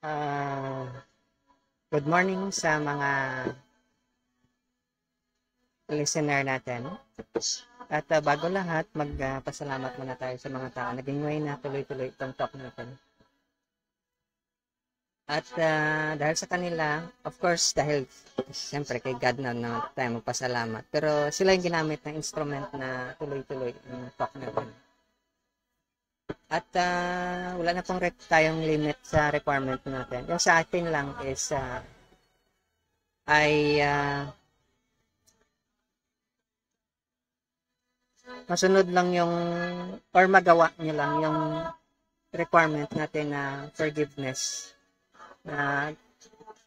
Ah, Good morning sa mga listener natin. At bago lahat, magpasalamat muna tayo sa mga tao naging way na tuloy-tuloy itong talk natin. At dahil sa kanila, of course, dahil siyempre kay God na tayo magpasalamat. Pero sila yung ginamit na instrument na tuloy-tuloy yung talk natin. At wala na pong tayong limit sa requirement natin. Yung sa atin lang is ay masunod lang yung or magawa nyo lang yung requirement natin na forgiveness na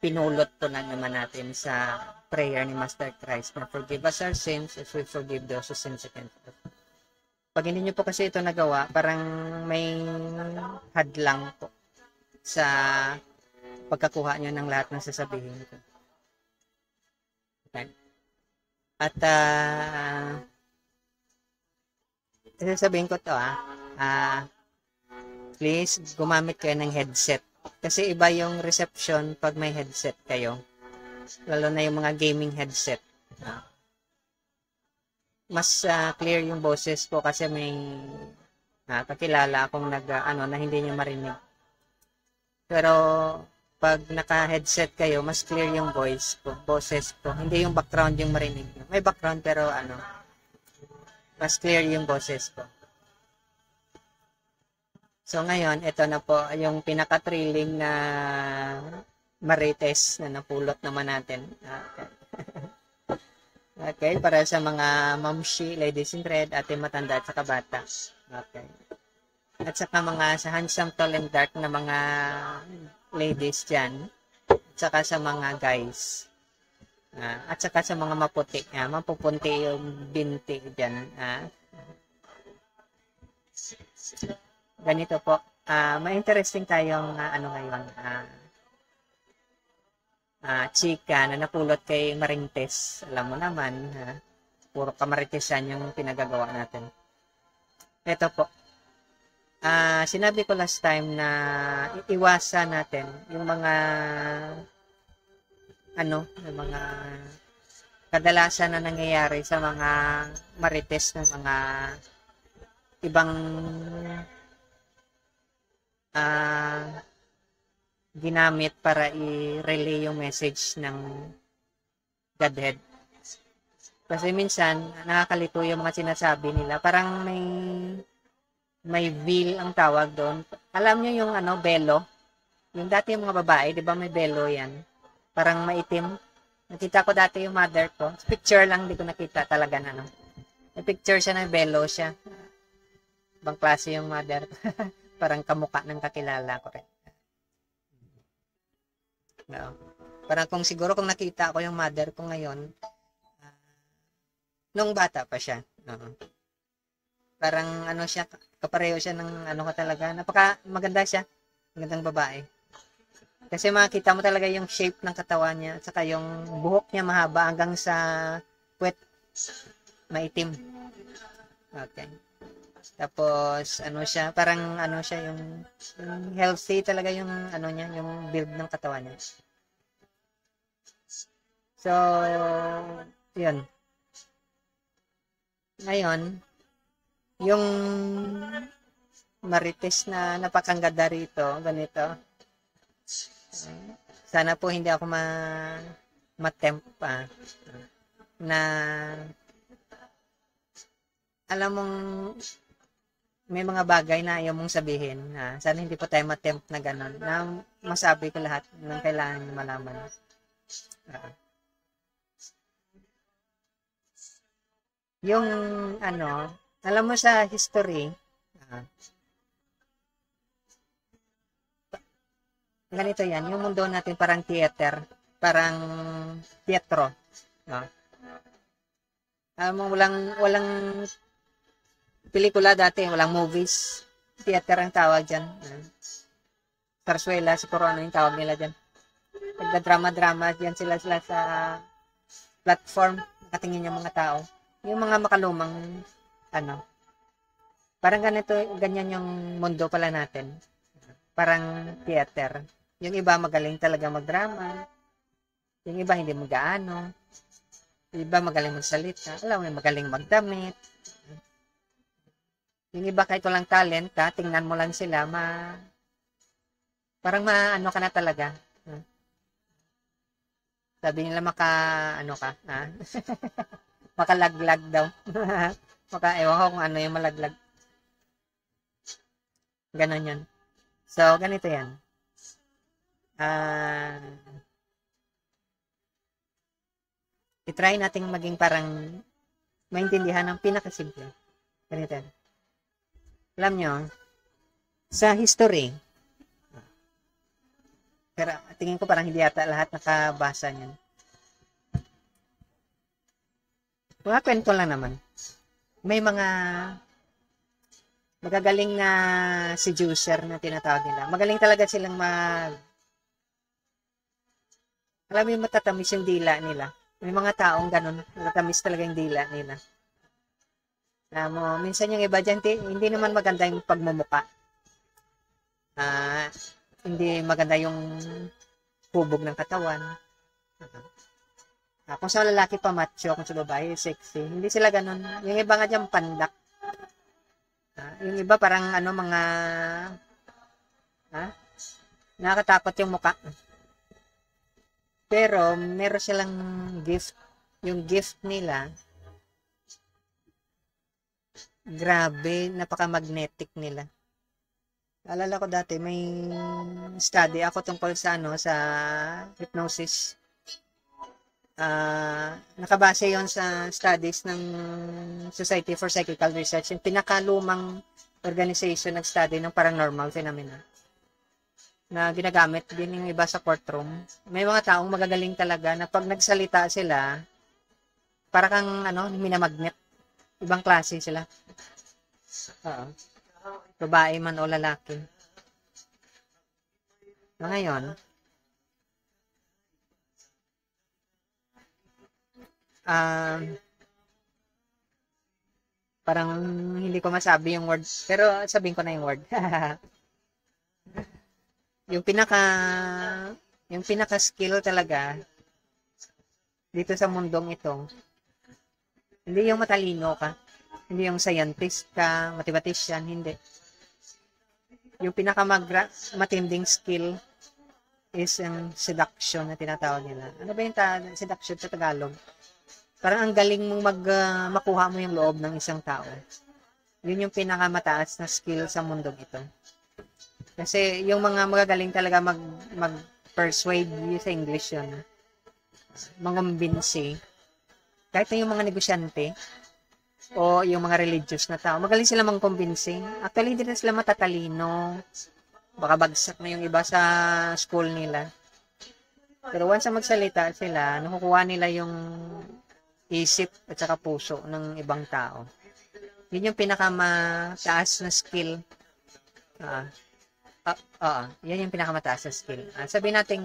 pinulot po na naman natin sa prayer ni Master Christ na forgive us our sins as we forgive those who sins against us. Pag hindi nyo po kasi ito nagawa, parang may hadlang po sa pagkakuha nyo ng lahat ng sasabihin ko. Okay. At sasabihin ko to please gumamit kayo ng headset kasi iba yung reception pag may headset kayo, lalo na yung mga gaming headset. Mas clear yung boses ko kasi may kakilala akong na hindi niya marinig. Pero pag naka-headset kayo, mas clear yung boses ko. Hindi yung background yung marinig. May background pero mas clear yung boses ko. So ngayon, ito na po yung pinaka-thrilling na marites na napulot naman natin. Okay, para sa mga mamshi, ladies in red, ate matanda at saka bata. Okay. At saka mga sa handsome, tall, and dark na mga ladies dyan. At saka sa mga guys. At saka sa mga maputi. Mapupunti yung binti dyan. Ganito po. May interesting tayong ngayon. Chika na napulot kay Marintes. Alam mo naman, puro kamaritesan yung pinagagawa natin. Ito po. Sinabi ko last time na iwasan natin yung mga yung mga kadalasan na nangyayari sa mga marites ng mga ibang ginamit para i-relay yung message ng Godhead. Kasi minsan, nakakalito yung mga sinasabi nila. Parang may veil ang tawag doon. Alam niyo yung belo? Yung dati yung mga babae, di ba may belo yan? Parang maitim. Nakita ko dati yung mother ko. Picture lang, di ko nakita talaga na may picture siya na belo siya. Ibang klase yung mother. Parang kamukha ng kakilala ko rin. No. Parang siguro kung nakita ko yung mother ko ngayon, nung bata pa siya. Parang siya, kapareho siya ng ka talaga. Napaka maganda siya. Magandang babae. Kasi makita mo talaga yung shape ng katawan niya, at saka yung buhok niya mahaba hanggang sa puwet, maitim. Okay. Tapos siya, parang siya yung healthy talaga yung niya, yung build ng katawan niya. So, yun. Ngayon, yung marites na napakaganda rito, ganito. Sana po hindi ako matempt pa na alam mong may mga bagay na ayaw mong sabihin. Sana hindi po tayo matempt na gano'n. Na masabi ko lahat ng kailangan malaman. Yung alam mo sa history, ganito yan, yung mundo natin parang theater, parang teatro. Alam mo, walang pelikula dati, walang movies. Theater ang tawag dyan. Sarsuela, siguro yung tawag nila dyan. Nagda-drama-drama dyan sila sa platform. Nakatingin yung mga tao. Yung mga makalumang, parang ganyan yung mundo pala natin. Parang theater. Yung iba magaling talaga magdrama. Yung iba hindi magaano. Yung iba magaling magsalita. Alam mo, magaling magdamit. Yung iba kahit walang talent ka, tingnan mo lang sila, parang maano ka na talaga. Sabi nila ano ka, ha? Makalaglag daw. Ewan ko kung ano yung malaglag. Ganon yun. So, ganito yan. I-try nating maging parang maintindihan ng pinakasimple. Ganito yan. Alam nyo, sa history, pero tingin ko parang hindi yata lahat nakabasa niyan. Mga kwento lang naman. May mga magagaling na seducer na tinatawag nila. Magaling talaga silang alam mo yung matatamis yung dila nila. May mga taong ganun, matatamis talaga yung dila nila. Alam mo, minsan yung iba dyan, hindi naman maganda yung pagmumuka. Hindi maganda yung hubog ng katawan. Kung sa lalaki pa macho, kung sa babae sexy, hindi sila ganun. Yung iba nga dyan pandak. Yung iba parang mga nakakatakot yung muka. Pero meron silang gift. Yung gift nila, grabe, napaka-magnetic nila. Alala ko dati, may study ako tungkol sa sa hypnosis. Nakabase yon sa studies ng Society for Psychical Research, yung pinakalumang organization nag-study ng paranormal phenomena na ginagamit din yung iba sa courtroom. May mga taong magagaling talaga na pag nagsalita sila, para kang minamagnet. Ibang klase sila. Babae man o lalaki. Ngayon, parang hindi ko masabi yung word, pero sabihin ko na yung word. yung pinaka skill talaga dito sa mundong ito, hindi yung matalino ka, hindi yung scientist ka, mathematician, hindi. Yung pinaka matinding skill is yung seduction na tinatawag nila. Ano ba yung seduction sa Tagalog? Parang ang galing mong makuha mo yung loob ng isang tao. Yun yung pinakamataas na skill sa mundong ito. Kasi yung mga magagaling talaga mag-persuade sa English yun. Mangumbinsi. Kahit na yung mga negosyante o yung mga religious na tao, magaling sila mangkumbinsi. Actually, hindi na sila matatalino. Baka bagsak na yung iba sa school nila. Pero once na magsalita sila, nakukuha nila yung isip at saka puso ng ibang tao. Yun yung pinakamataas na skill. Yan yung pinakamataas na skill. Sabihin natin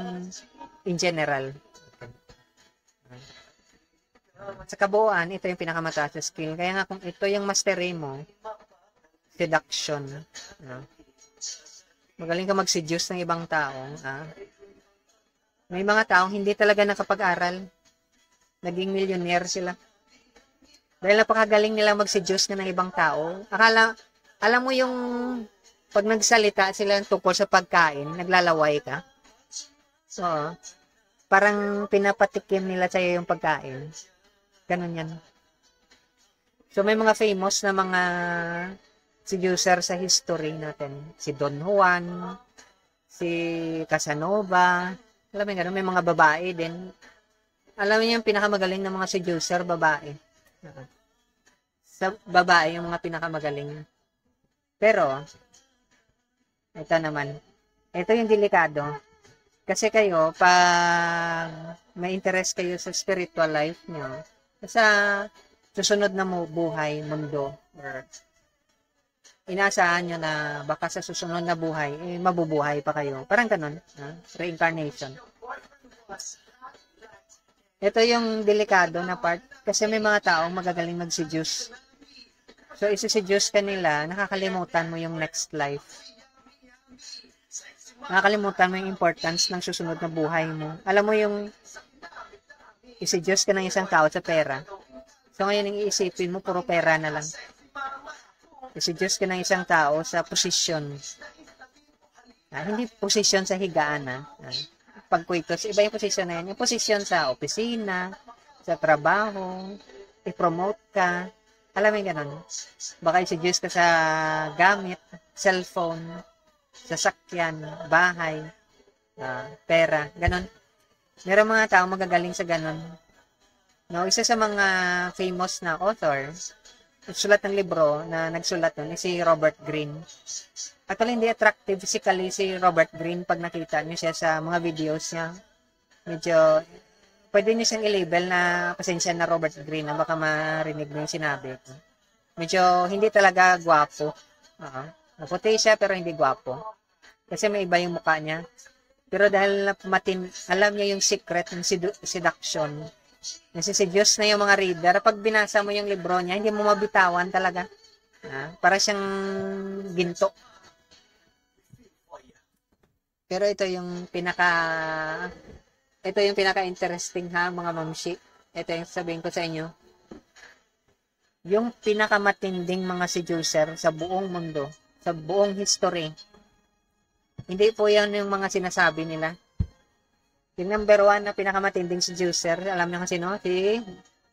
in general. Sa kabuuan, ito yung pinakamataas na skill. Kaya nga kung ito yung mastery mo, seduction. Magaling ka mag-seduce ng ibang tao. May mga taong hindi talaga nakapag-aral. Naging millionaire sila. Dahil napakagaling nilang mag-seduce ng ibang tao. Alam mo yung pag nagsalita sila tungkol sa pagkain, naglalaway ka. So, parang pinapatikim nila sa'yo yung pagkain. Ganun yan. So, may mga famous na mga seducer sa history natin. Si Don Juan, si Casanova, alam mo ganun, may mga babae din. Alam niyo yung pinakamagaling na mga seducer, babae. Sa babae yung mga pinakamagaling. Pero, ito naman. Ito yung delikado. Kasi kayo, pag may interest kayo sa spiritual life nyo, sa susunod na buhay, mundo, or inaasahan nyo na baka sa susunod na buhay, mabubuhay pa kayo. Parang ganun. Reincarnation. Ito yung delikado na part kasi may mga taong magagaling mag-seduce. So, isi-seduce ka nila, nakakalimutan mo yung next life. Nakakalimutan mo yung importance ng susunod na buhay mo. Alam mo yung isi-Diyos ka ng isang tao sa pera. So ngayon yung iisipin mo, puro pera na lang. Isi-Diyos ka ng isang tao sa posisyon. Hindi posisyon sa higaan. Pagkuitos, iba yung posisyon na yan. Yung posisyon sa opisina, sa trabaho, i-promote ka. Alam mo yung ganun. Baka isi-Diyos ka sa gamit, cellphone, sasakyan, bahay, pera, ganun. Meron mga tao magagaling sa ganun. No, isa sa mga famous na author, nagsulat ng libro na nagsulat nun, si Robert Greene. Actually, hindi attractive physically si Robert Greene pag nakita niyo siya sa mga videos niya. Medyo, pwede niyo siyang i-label na pasensya na Robert Greene na baka marinig mo yung sinabi ko. Medyo hindi talaga gwapo. Puti siya pero hindi gwapo. Kasi may iba yung mukha niya. Pero dahil alam niya yung secret ng seduction, nasiseduce na yung mga reader. Pag binasa mo yung libro niya, hindi mo mabitawan talaga. Para siyang ginto. Pero ito yung pinaka-interesting mga mamshi. Ito yung sabihin ko sa inyo. Yung pinakamatinding mga seducer sa buong mundo, sa buong history, hindi po yan yung mga sinasabi nila. Yung number 1 na pinakamatinding seducer, alam niyo kasi no? Si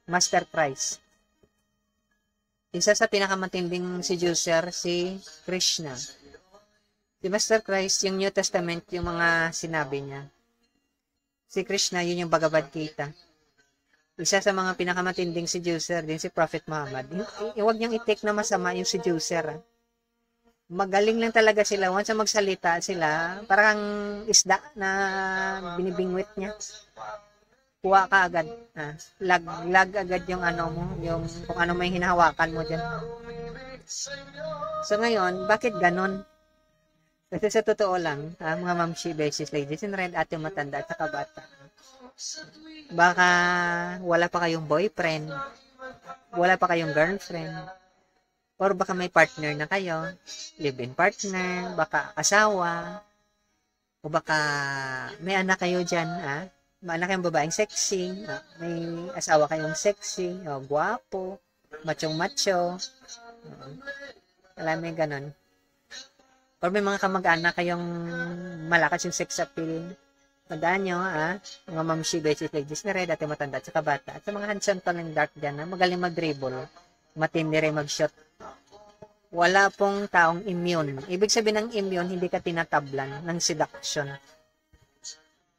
Master Christ. Isa sa pinakamatinding seducer, si Krishna. Si Master Christ, yung New Testament, yung mga sinabi niya. Si Krishna, yun yung Bhagavad Gita. Isa sa mga pinakamatinding seducer din si Prophet Muhammad. Huwag niyang i-take na masama yung seducer. Magaling lang talaga sila. Once na magsalita sila, parang isda na binibingwit niya. Kuha ka agad. Lag agad yung yung kung ano may hinahawakan mo dyan. So ngayon, bakit ganon? Kasi sa totoo lang, mga mamshi, beses, ladies in red, at yung matanda at saka bata. Baka wala pa kayong boyfriend, wala pa kayong girlfriend, or baka may partner na kayo, live-in partner, baka asawa, o baka may anak kayo dyan, may anak kayong babaeng sexy, may asawa kayong sexy, guwapo, machong-macho, alam mo yung ganon. Or may mga kamag-anak kayong malakas yung sex appeal. Tandaan nyo, mga mamshi, beses, ladies na red, at yung matanda, at saka bata. At sa mga handsome pa ng dark dyan, magaling mag-dribble, matindi rin mag-shot. Wala pong taong immune. Ibig sabihin ng immune, hindi ka tinatablan ng seduction.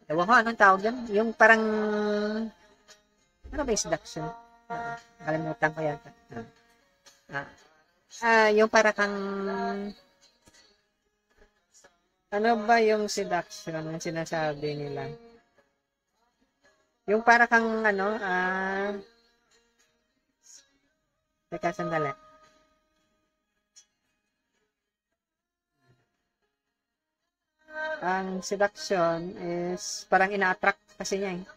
Ewan ko, anong tawag yan? Yung parang, ano ba yung seduction? Kalimutan ko yata. Yung parang kang, ano ba yung seduction ang sinasabi nila? Yung para kang teka, sandali. Ang seduction is parang ina-attract kasi niya .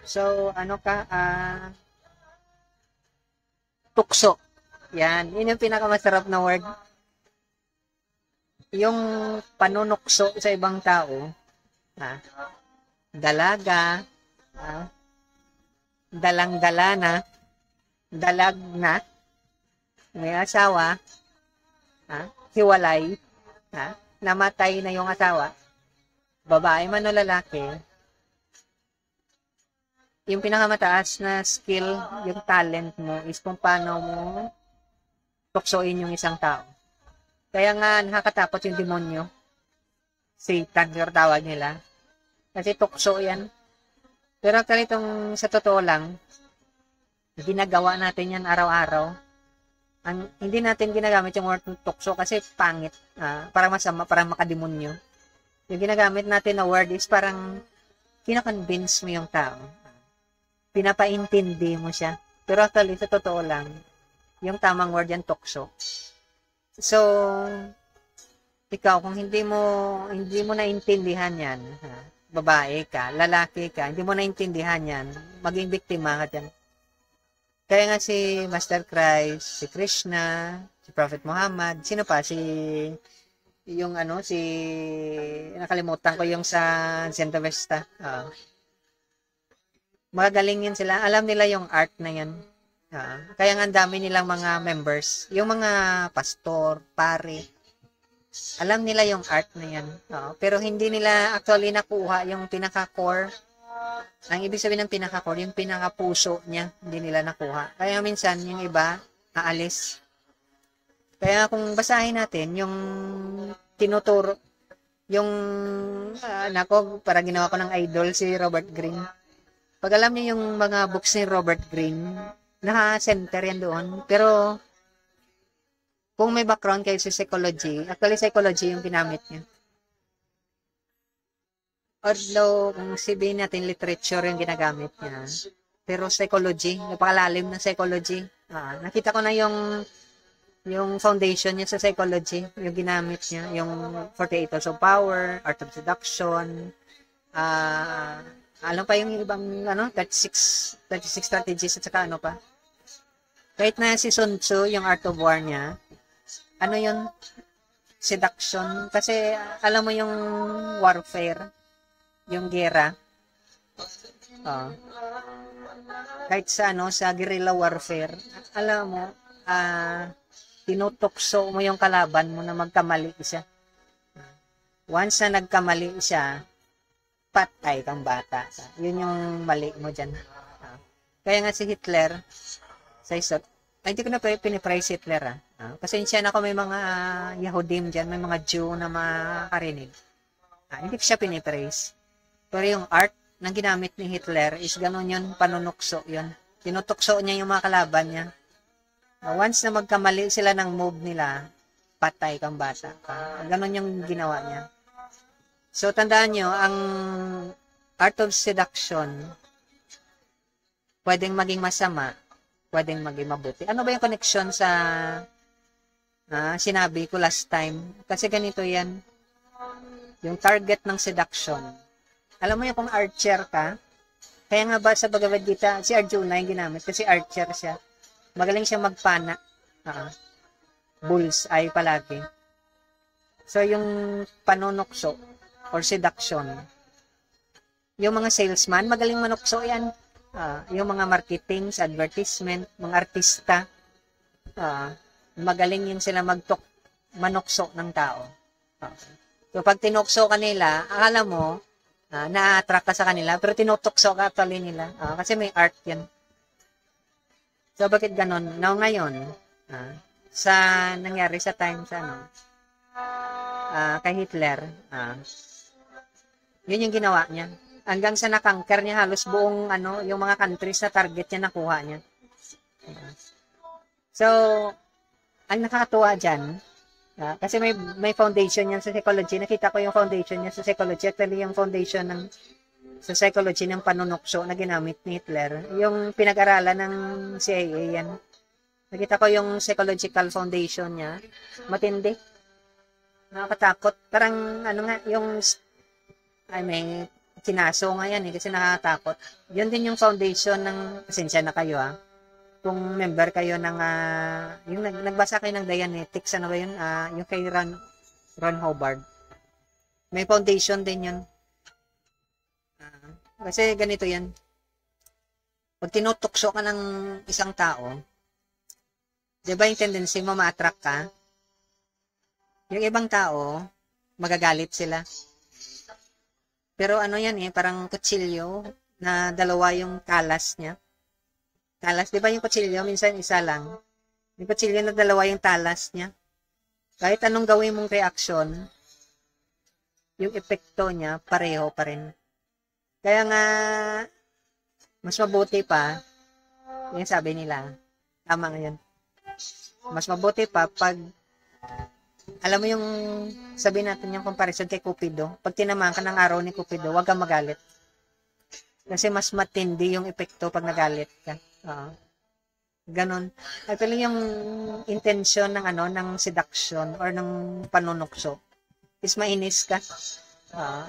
So, ano ka, tukso. Yan. Yun yung pinakamasarap na word. Yung panunukso sa ibang tao, dalaga, dalang-dala na, dalag na, may asawa, hiwalay, namatay na yung asawa, babae man o lalaki, yung pinakamataas na skill, yung talent mo, is kung paano mo tuksoin yung isang tao. Kaya nga, nakakatakot yung demonyo. Satan, yung tawag nila. Kasi tukso yan. Pero actually, sa totoo lang, ginagawa natin yan araw-araw. Hindi natin ginagamit yung word tukso kasi pangit. Parang masama, parang makademonyo. Yung ginagamit natin na word is parang kinakonvince mo yung tao. Pinapaintindi mo siya. Pero actually, sa totoo lang, yung tamang word yan, tukso. So, ikaw, kung hindi mo naintindihan yan, babae ka, lalaki ka, hindi mo naintindihan yan, maging biktima ka dyan. Kaya nga si Master Christ, si Krishna, si Prophet Muhammad, sino pa? Yung ano, nakalimutan ko yung sa Santa Vesta. Magagaling yun sila. Alam nila yung art na yun. Kaya nga ang dami nilang mga members. Yung mga pastor, pare, alam nila yung art na yan. Pero hindi nila actually nakuha yung pinaka-core. Ang ibig sabihin ng pinaka-core, yung pinaka-puso niya, hindi nila nakuha. Kaya minsan, yung iba, aalis. Kaya kung basahin natin, yung tinuturo, yung, para ginawa ko ng idol, si Robert Greene. Pag alam niyo yung mga books ni Robert Greene, naka-center yan doon. Pero, kung may background kayo sa psychology, actually psychology yung ginamit niya. Although, kung sabihin natin literature yung ginagamit niya, pero psychology, napakalalim ng psychology. Nakita ko na yung foundation niya sa psychology, yung ginamit niya, yung 48 Laws of Power, Art of Seduction, alam pa yung ibang 36 strategies at saka ano pa. Kahit na si Sun Tzu, yung Art of War niya, yun? Seduction. Kasi alam mo yung warfare, yung gera. Kahit sa sa guerrilla warfare, alam mo, tinutokso mo yung kalaban mo na magkamali siya. Once na nagkamali siya, patay kang bata. Yun yung mali mo dyan. Kaya nga si Hitler, hindi ko na pinipraise Hitler. Pasensya na ako, may mga Yahudim dyan, may mga Jew na makarinig. Hindi ko siya pinipraise. Pero yung art na ginamit ni Hitler is ganun yun, panunukso yun. Tinutokso niya yung mga kalaban niya. Once na magkamali sila ng move nila, patay kang bata. Ganon yung ginawa niya. So, tandaan nyo, ang art of seduction, pwedeng maging masama, pwedeng maging mabuti. Ano ba yung connection sa sinabi ko last time? Kasi ganito yan. Yung target ng seduction. Alam mo yung kung archer ka, kaya nga ba sa Bhagavad Gita, si Arjuna yung ginamit, kasi archer siya. Magaling siya magpana. Bullseye palagi. So, yung panunokso or seduction, yung mga salesman, magaling manukso yan. Yung mga marketing, advertisement, mga artista, magaling yung sila manukso ng tao. So, pag tinukso kanila, akala mo, na-attract ka sa kanila, pero tinutokso ka actually nila. Kasi may art yan. So, bakit ganon? Now, ngayon, nangyari sa time kay Hitler, yun yung ginawa niya. Hanggang sa nakangker niya, halos buong, yung mga countries na target niya, nakuha niya. So, ang nakakatuwa dyan, kasi may foundation yan sa psychology. Nakita ko yung foundation niya sa psychology. Actually, yung foundation sa psychology ng panunukso na ginamit ni Hitler, yung pinag-aralan ng CIA yan. Nakita ko yung psychological foundation niya. Matindi. Nakakatakot. Parang, may kinaso nga yan kasi nakakatakot. Yun din yung foundation ng, pasensya na kayo kung member kayo ng, yung nagbasa kayo ng Dianetics, ano ba yun? Yung kay Ron Hubbard. May foundation din yun. Kasi ganito yan. Pag tinutokso ka ng isang tao, di ba yung tendency mo ma-attract ka? Yung ibang tao, magagalit sila. Pero yan parang kutsilyo na dalawa yung talas niya. Talas, di ba yung kutsilyo, minsan isa lang. Yung kutsilyo na dalawa yung talas niya. Kahit anong gawin mong reaksyon, yung epekto niya, pareho pa rin. Kaya nga, mas mabuti pa, yung sabi nila, tama nga yun. Mas mabuti pa pag, alam mo yung, sabi natin yung comparison kay Cupido, pag tinamaan ka ng araw ni Cupido, huwag kang magalit. Kasi mas matindi yung epekto pag nagalit ka. Ganon. Actually, yung intention ng seduction or ng panunukso is mainis ka.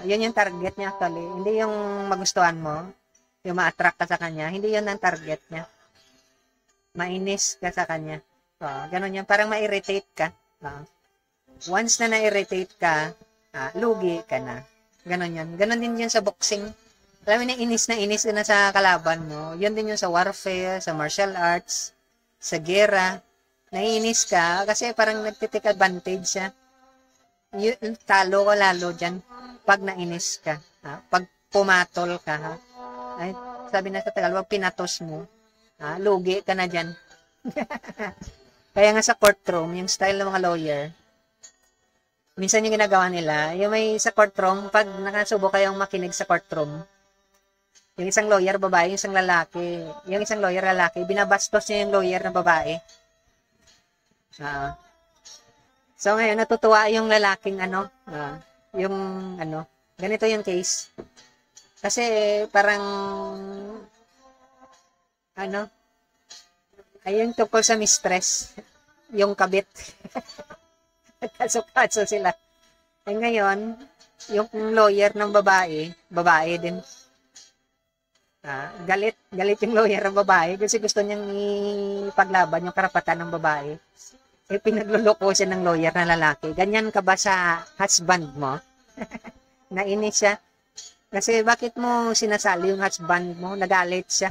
Yun yung target niya actually. Hindi yung magustuhan mo, yung ma-attract ka sa kanya, hindi yun ang target niya. mainis ka sa kanya. Ganon yan. Parang ma-irritate ka. Once na na-irritate ka, lugi ka na. Ganon yan. Ganon din yun sa boxing. Alam mo na inis ka na sa kalaban mo. Yun din yun sa warfare, sa martial arts, sa gera. Naiinis ka kasi parang nagtitake advantage siya. Talo ka lalo dyan pag nainis ka. Pag pumatol ka. Ay, sabi na sa Tagalog, pinatos mo. Lugi ka na dyan. Kaya nga sa courtroom, yung style ng mga lawyer, minsan yung ginagawa nila, yung may sa courtroom, pag nakasubo kayong makinig sa courtroom, yung isang lawyer babae, yung isang lalaki, yung isang lawyer lalaki, binabastos niya yung lawyer na babae. So ngayon, natutuwa yung lalaking ganito yung case. Kasi parang, ayun tungkol sa mistress, yung kabit. Kaso-kaso sila. Ngayon, yung lawyer ng babae din. Galit yung lawyer ng babae kasi gusto niyang ipaglaban yung karapatan ng babae. Pinagluloko siya ng lawyer na lalaki. Ganyan ka ba sa husband mo? Nainis siya. Kasi bakit mo sinasali yung husband mo? Nagalit siya.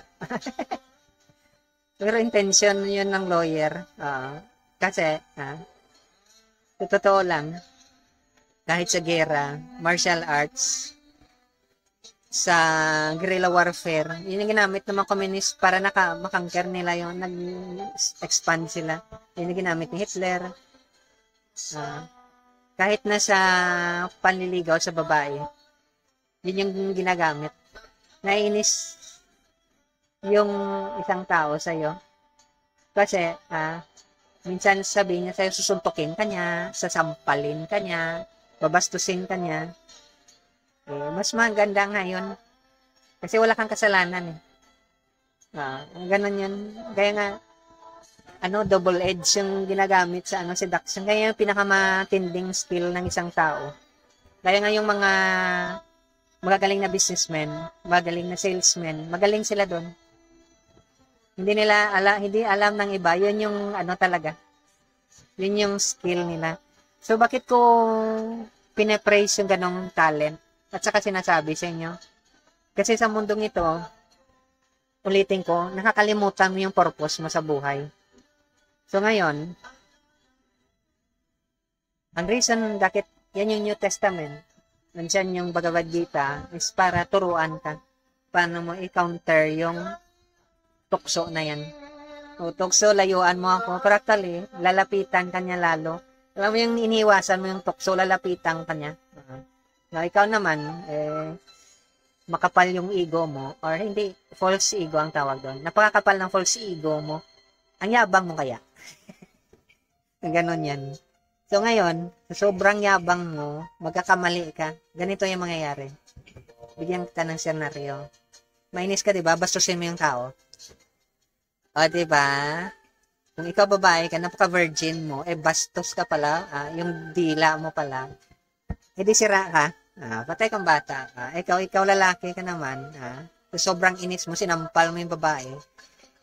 Pero intention yun ng lawyer. Kasi, sa totoo lang, kahit sa gera, martial arts, sa guerrilla warfare, yun yung ginamit ng mga communist para makangker nila yung nag-expand sila. Yun yung ginamit ni Hitler. Kahit na sa panliligaw sa babae, yun yung ginagamit. Naiinis yung isang tao sa'yo. Kasi, minsan sabihin niya sa'yo, susuntukin ka niya, sasampalin ka niya, babastusin ka niya. Mas maganda ngayon. Kasi wala kang kasalanan. Ganon yun. Kaya nga, double edge yung ginagamit sa seduction. Kaya yung pinakamatinding skill ng isang tao. Kaya nga yung mga magagaling na businessmen, magagaling na salesmen, magaling sila doon. Hindi alam ng iba, yun yung talaga. Yun yung skill nila. So, bakit ko pinapraise yung ganong talent? At saka sinasabi sa inyo. Kasi sa mundong ito, ulitin ko, nakakalimutan mo yung purpose mo sa buhay. So, ngayon, ang reason bakit yan yung New Testament, nandiyan yung Bhagavad Gita, is para turuan ka paano mo i-counter yung tukso na yan. Tukso, layuan mo ako. Pero actually, lalapitan ka niya lalo. Alam mo yung iniiwasan mo yung tukso, lalapitan ka niya. Ikaw naman, makapal yung ego mo, or hindi, false ego ang tawag doon. Napakakapal ng false ego mo. Ang yabang mo kaya. Ganon yan. So ngayon, sa sobrang yabang mo, magkakamali ka. Ganito yung mangyayari. Bigyan kita ng senaryo. Mainis ka, diba? Bastusin mo yung tao. Diba? Kung ikaw babae ka, napaka-virgin mo, bastos ka pala, yung dila mo pala, di sira ka, patay kang bata ka, ikaw lalaki ka naman, sobrang inis mo, sinampal mo yung babae,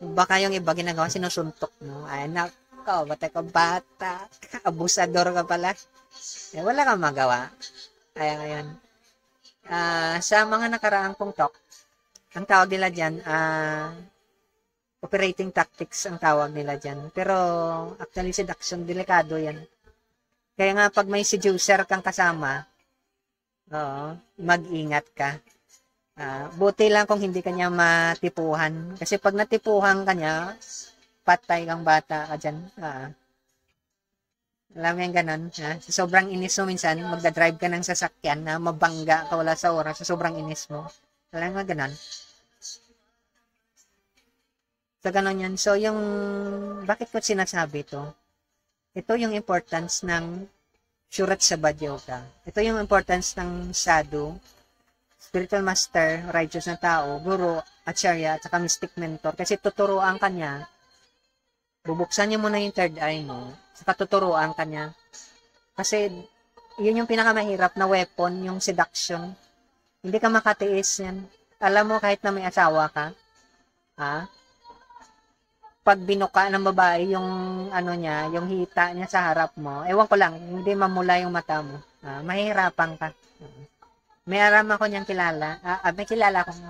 baka yung iba ginagawa, sinusuntok mo, nako, patay kang bata, abusador ka pala, wala kang magawa. Kaya ngayon, sa mga nakaraang kong talk, ang tawag nila dyan, operating tactics ang tawag nila dyan. Pero, actually, seduction, delikado yan. Kaya nga, pag may seducer kang kasama, mag-ingat ka. Buti lang kung hindi kanya matipuhan. Kasi pag natipuhan kanya, patay kang bata ka dyan. Alam mo yung ganun. Sa sobrang inis mo minsan, magdadrive ka ng sasakyan na mabangga ka wala sa oras sa sobrang inis mo. Alam mo ganun. So, ganun yan. So, bakit ko sinasabi ito? Ito yung importance ng Surat Sabad Yoga. Ito yung importance ng sadhu, spiritual master, righteous na tao, guru, acharya, at saka mystic mentor. Kasi tuturuan ka niya, bubuksan niya muna yung third eye mo, saka tuturuan ka niya. Kasi, yun yung pinakamahirap na weapon, yung seduction. Hindi ka makatiis yan. Alam mo, kahit na may asawa ka, pag binuka ng babae yung ano niya, yung hita niya sa harap mo, ewan ko lang, hindi mamula yung mata mo. Mahihirapan ka. May aram ako niyang kilala. May kilala akong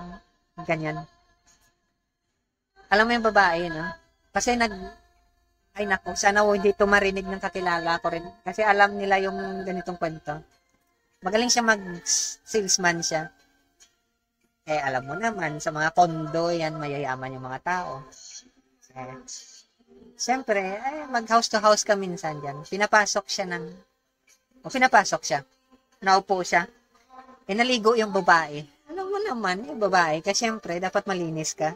ganyan. Alam mo yung babae, no? Kasi ay nako, sana hindi ito marinig ng kakilala ko rin. Kasi alam nila yung ganitong kwento. Magaling siya mag-salesman siya. Alam mo naman, sa mga kondo yan, mayayaman yung mga tao. Siyempre, mag-house to house ka minsan dyan. Pinapasok siya. Naupo siya. Naligo yung babae. Alam mo naman, yung babae, kasi siyempre, dapat malinis ka.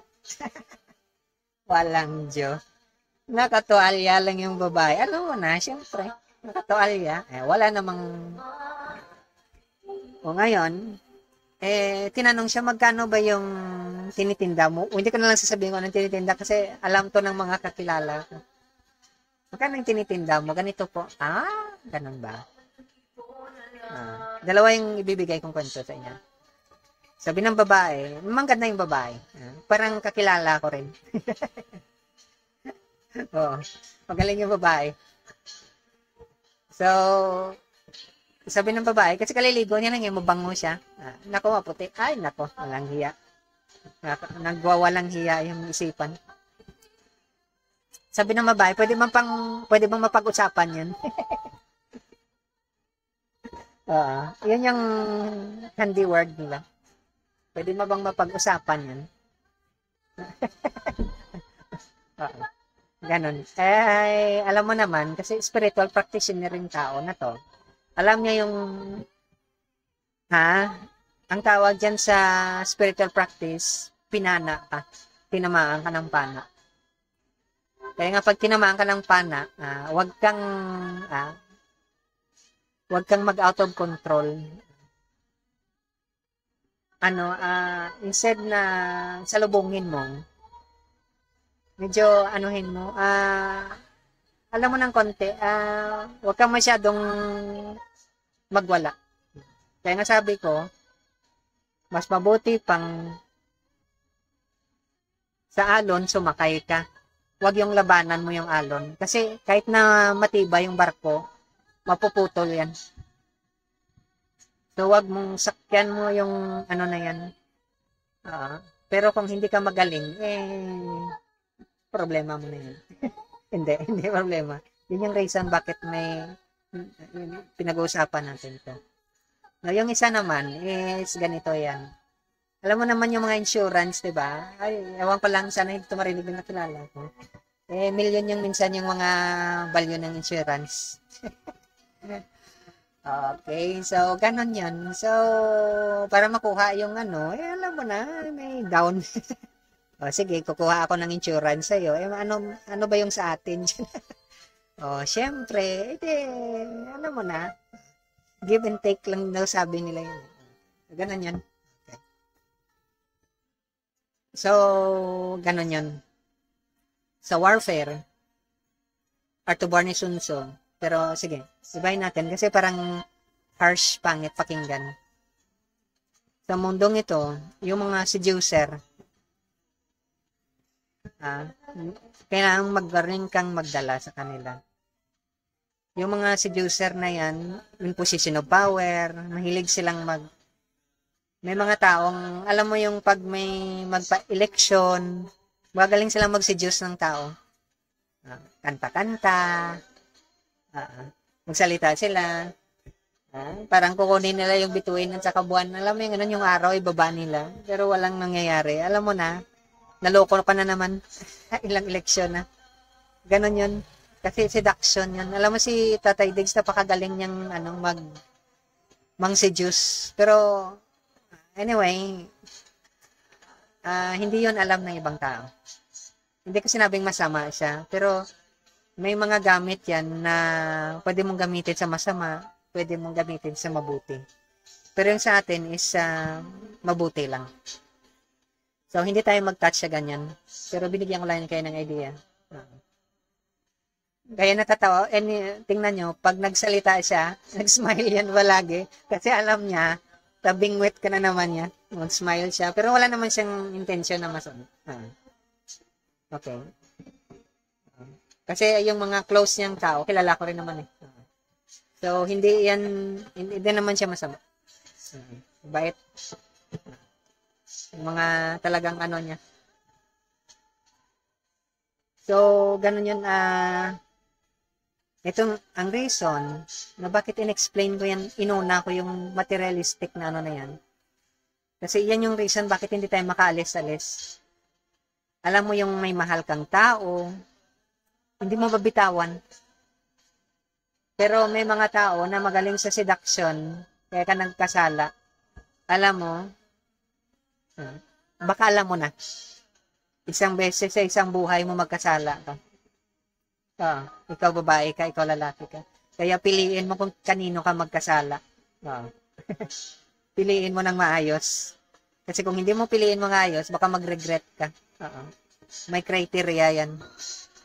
Walang Diyo. Nakatualya lang yung babae. Alam mo na, siyempre, nakatualya. Wala namang... O ngayon, tinanong siya, magkano ba yung tinitinda mo? Hindi ko na lang sasabihin ko anong tinitinda kasi alam to ng mga kakilala ko. Magkano yung tinitinda mo? Ganito po. Ganun ba? Dalawa yung ibibigay kong kwento sa inyo. Sabi ng babae, maganda yung babae. Parang kakilala ko rin. Oo, magaling yung babae. So, sabi ng babae, kasi kaliligo niya lang yung mabango siya. Nako, maputi. Ay, nako, walang hiya. Nagwawalang hiya yung isipan. Sabi ng babae, pwede bang mapag-usapan yun? Yun yung handy word nila. Pwede mo bang mapag-usapan yun? Ganon. Alam mo naman, kasi spiritual practitioner rin tao na to. Alam niya yung, ang tawag dyan sa spiritual practice, pinana ka. Tinamaan ka ng pana. Kaya nga pag tinamaan ka ng pana, wag kang mag-out of control. Instead na salubungin mo, medyo anuhin mo, alam mo ng konti, wag kang masyadong magwala. Kaya nga sabi ko, mas mabuti pang sa alon, sumakay ka. Wag yung labanan mo yung alon. Kasi kahit na matibay yung barko, mapuputol yan. So, wag mong sakyan mo yung ano na yan. Pero kung hindi ka magaling, problema mo na yan. Hindi problema. Yun yung reason bakit may pinag-uusapan natin to. No, yung isa naman is ganito yan. Alam mo naman yung mga insurance, di ba? Ay, ewan ko lang, sana hindi ito marinig ng nakilala ko. Million yung minsan yung mga value ng insurance. Okay, so ganon yan. So, para makuha yung alam mo na, may down. Sige, kukuha ako ng insurance sa'yo. Ano ba yung sa atin? Syempre, alam mo na, give and take lang daw sabi nila yun. Ganon yan. Okay. So, ganon yun. Sa warfare, Artaborn ni Sun Tzu. Pero, sige, ibahin natin kasi parang harsh, pangit, pakinggan. Sa mundong ito, yung mga seducer, kailangan magaling kang magdala sa kanila. Yung mga seducer na yan, in position of power, mahilig silang may mga taong, alam mo yung pag may magpa-election, magaling silang mag-seduce ng tao. Kanta-kanta, magsalita sila, parang kukunin nila yung bituin at saka buwan. Alam mo yung ganun, yung araw, ibaba nila. Pero walang nangyayari. Alam mo na, naloko ka na naman. Ilang eleksyon na. Ganon yun. Kasi seduction yun. Alam mo si Tatay Diggs, napakagaling niyang mang-seduce. Pero, anyway, hindi yun alam ng ibang tao. Hindi ko sinabing masama siya. Pero, may mga gamit yan na pwede mong gamitin sa masama, pwede mong gamitin sa mabuti. Pero yung sa atin is mabuti lang. So, hindi tayo mag-touch sa ganyan. Pero binigyan ko lang kayo ng idea. Kaya natatawa, tingnan nyo, pag nagsalita siya, nag-smile yan palagi. Kasi alam niya, tabingwit ka na naman niya. Mag-smile siya. Pero wala naman siyang intention na masama. Okay. Kasi yung mga close niyang tao, kilala ko rin naman eh. So, hindi naman siya masama. Bait. Yung mga talagang ano niya. So, ganun yun. Itong, ang reason na bakit in-explain ko yan, inuna ko yung materialistic na ano na yan. Kasi yan yung reason bakit hindi tayo makaalis-alis. Alam mo yung may mahal kang tao, hindi mo babitawan. Pero may mga tao na magaling sa seduction, kaya ka nagkasala. Alam mo, baka alam mo na. Isang beses sa isang buhay mo magkasala ka. Ikaw babae ka, ikaw lalaki ka. Kaya piliin mo kung kanino ka magkasala. Piliin mo ng maayos. Kasi kung hindi mo piliin mo ng maayos, baka mag-regret ka. May criteria yan.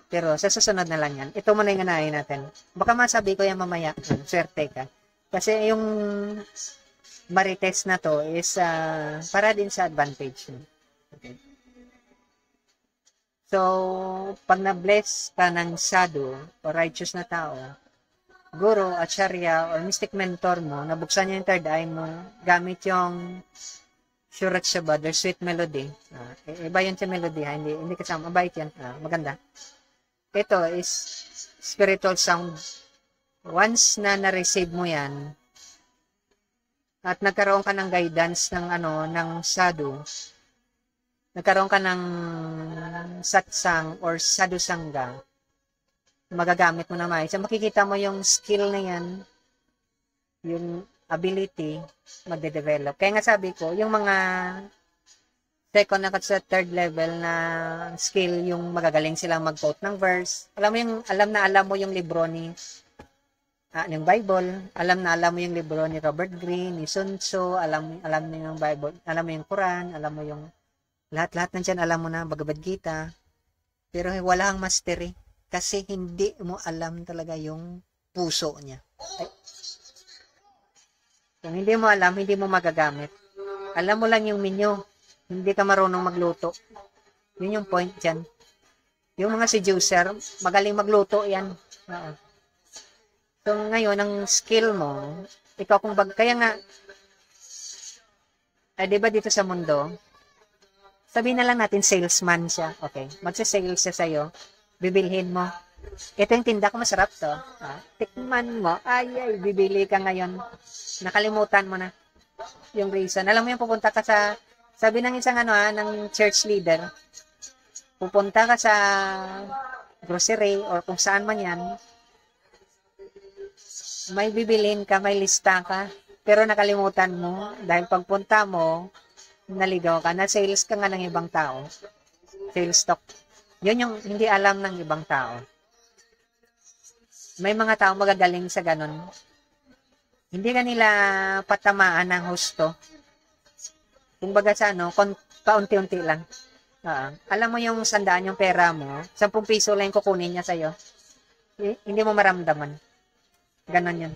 Pero sa susunod na lang yan. Ito muna yung anahin natin. Baka masabi ko yan mamaya. Swerte ka. Kasi yung marites na to is para din sa advantage. Okay. So, pag na-bless ka ng sadhu o righteous na tao, guru, acharya, or mystic mentor mo, nabuksan niya yung third eye mo, gamit yung Shurat Shabad or sweet melody. Iba yun sa melody, hindi kasama. Mabait yan. Maganda. Ito is spiritual sound. Once na na-receive mo yan, at nagkaroon ka ng guidance ng sadhu, nagkaroon ka ng satsang or sadhu sangha, magagamit mo na maayos. Makikita mo yung skill na yan, yung ability, magde-develop. Kaya nga sabi ko, yung mga second at sa third level na skill, yung magagaling silang mag-quote ng verse. Alam mo yung libro ni yung Bible, alam mo yung libro ni Robert Greene, ni Sun Tzu, alam mo yung Bible, alam mo yung Quran, alam mo yung lahat nandiyan, alam mo na, Bhagavad Gita. Pero wala kang mastery kasi hindi mo alam talaga yung puso niya. Kung hindi mo alam, hindi mo magagamit. Alam mo lang yung menu, hindi ka marunong magluto. Yun yung point dyan. Yung mga seducer, magaling magluto yan. So ngayon, ang skill mo, ikaw kaya nga, di ba dito sa mundo, sabihin na lang natin salesman siya. Okay. Magsa-sales siya sa'yo. Bibilhin mo. Ito yung tinda ko, masarap to. Tikman mo. Ay, bibili ka ngayon. Nakalimutan mo na yung reason. Alam mo yung pupunta ka sabi ng isang ng church leader, pupunta ka sa grocery or kung saan man yan, may bibilhin ka, may lista ka, pero nakalimutan mo dahil pagpunta mo, naligaw ka, na-sales ka nga ng ibang tao. Sales talk. Yun yung hindi alam ng ibang tao. May mga tao magagaling sa ganun. Hindi ka nila patamaan ng husto. Kumbaga sa paunti-unti lang. Alam mo yung 100 yung pera mo, 10 piso lang yung kukunin niya sa'yo. Hindi mo maramdaman. Ganon yun.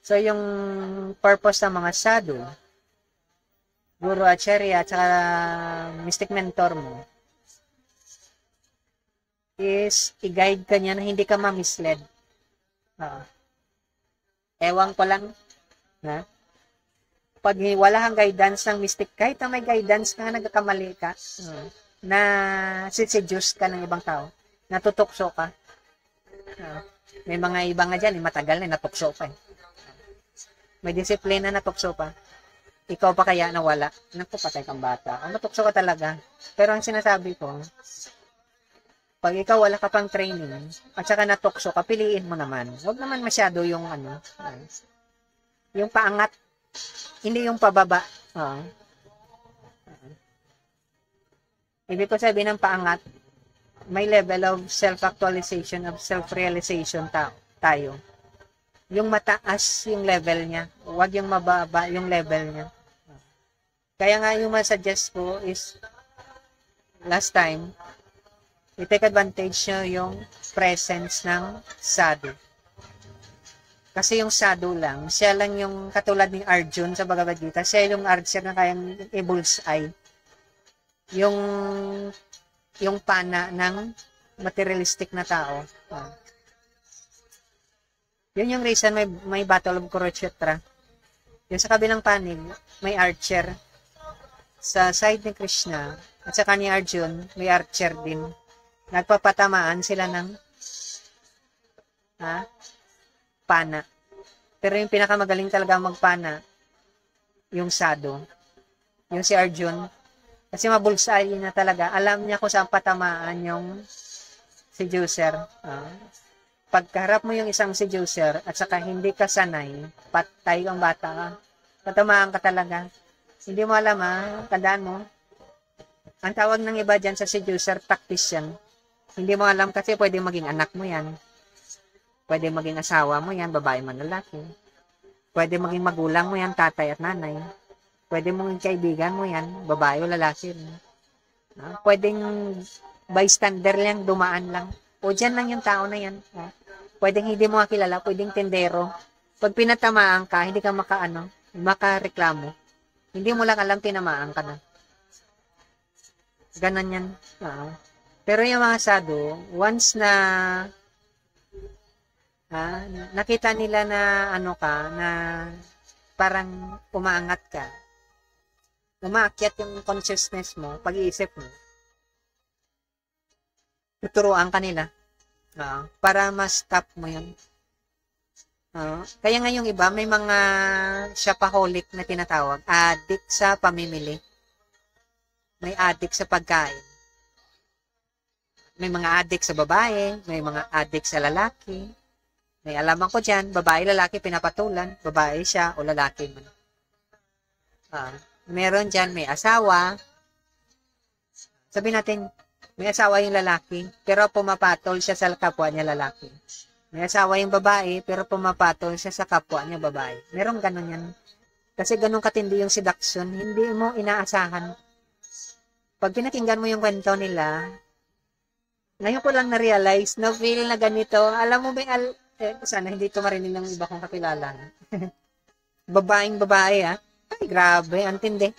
So, yung purpose ng mga sadhu, guru, acharya, at saka mystic mentor mo, is i-guide ka niya na hindi ka ma-misled. Ewan ko lang, pag wala kang guidance ng mystic, kahit na may guidance ka, nagkakamali ka, na seduce ka ng ibang tao, natutukso ka. May mga iba nga dyan, matagal na, natukso pa. May disiplina, natukso pa. Ikaw pa kaya nawala? Naku, patay kang bata. Natukso ka talaga. Pero ang sinasabi ko, pag ikaw wala ka pang training, at saka natukso ka, piliin mo naman. Huwag naman masyado yung yung paangat, hindi yung pababa. Ibig ko sabihin ng paangat, may level of self-actualization, of self-realization tayo. Yung mataas yung level niya, huwag yung mababa yung level niya. Kaya nga yung masuggest ko is, last time, i-take advantage nyo yung presence ng sadhu. Kasi yung sadhu lang, siya lang yung katulad ni Arjun sa Bhagavad Gita, siya yung archer na kayang i-bullseye. Yung pana ng materialistic na tao. Yun yung reason may Battle of Kurukshetra. Yung sa kabilang panig, may archer. Sa side ni Krishna, at saka ni Arjun, may archer din. Nagpapatamaan sila ng pana. Pero yung pinakamagaling talaga magpana, yung Sado. Yung si Arjun. Kasi mabulsay na talaga. Alam niya kung saan patamaan yung seducer. Pagkaharap mo yung isang seducer at saka hindi ka sanay, patay kang bata ka. Patamaan ka talaga. Hindi mo alam tandaan mo. Ang tawag ng iba dyan sa seducer, tactician. Hindi mo alam kasi pwede maging anak mo yan. Pwede maging asawa mo yan, babae man lalaki. Pwede maging magulang mo yan, tatay at nanay. Pwede maging kaibigan mo yan, babae o lalaki. Pwedeng bystander lang, dumaan lang. O dyan lang yung tao na yan. Pwedeng hindi mo kilala, pwedeng tendero. Pag pinatamaan ka, hindi ka makareklamo. Hindi mo lang alam, tinamaan ka na. Ganon yan. Pero yung mga sado, once na nakita nila na na parang umaangat ka, umaakyat yung consciousness mo, pag-iisip mo, tuturuan ka nila para ma-stop mo yun. Kaya nga yung iba, may mga shopaholic na tinatawag, addict sa pamimili. May addict sa pagkain. May mga addict sa babae, may mga addict sa lalaki. May alaman ko dyan, babae, lalaki, pinapatulan, babae siya o lalaki man. Meron dyan, may asawa. Sabi natin, may asawa yung lalaki, pero pumapatol siya sa kapwa niya lalaki. May asawa yung babae, pero pumapatol siya sa kapwa niya babae. Merong ganun yan. Kasi ganun katindi yung seduction, hindi mo inaasahan. Pag pinakinggan mo yung kwento nila, ngayon ko lang na-realize, na-feel na ganito. Alam mo ba, sana hindi ito marinig ng iba kong kakilala. Babaeng babae, Ay, grabe, ang tindi.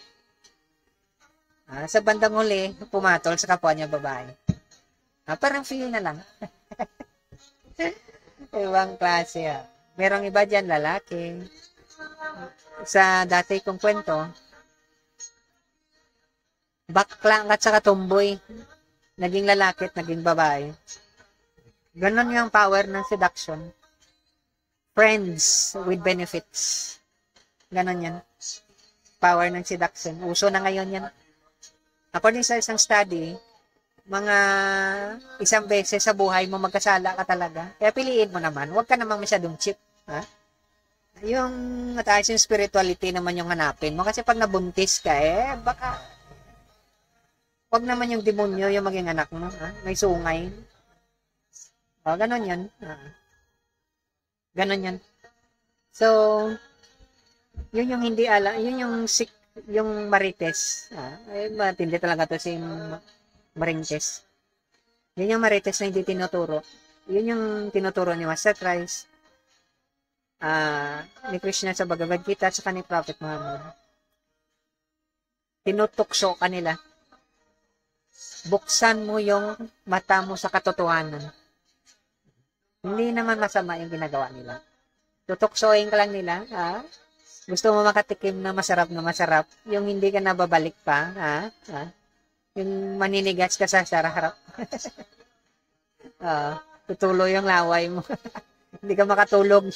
Sa bandang huli, pumatol sa kapwa niya babae. Parang feel na lang. Ibang klase, Merong iba dyan, lalaki. Sa dati kong kwento, bakla at saka tomboy. Naging lalaki at naging babae. Ganon yung power ng seduction. Friends with benefits. Ganon yan. Power ng seduction. Uso na ngayon yan. According sa isang study, mga isang beses sa buhay mo magkasala ka talaga. Kaya piliin mo naman. Huwag ka naman masyadong cheap. Yung mataas yung spirituality naman yung hanapin mo. Kasi pag nabuntis ka, baka wag naman yung demonyo yung maging anak mo. May sungay. Ganon yan. Ganon yan. So, yun yung hindi yun yung marites. Matindi talaga to si Marinches. Yun yung marites na hindi tinuturo. Yun yung tinuturo ni Master Christ, ni Krishna sa Bhagavad Gita, at saka ni Prophet Muhammad. Tinutukso kanila. Buksan mo yung mata mo sa katotohanan. Hindi naman masama yung ginagawa nila. Tutuksoin ka lang nila, Gusto mo makatikim na masarap, yung hindi ka nababalik pa, yung maninigas ka sa harap. Tutuloy yung laway mo. Hindi ka makatulog.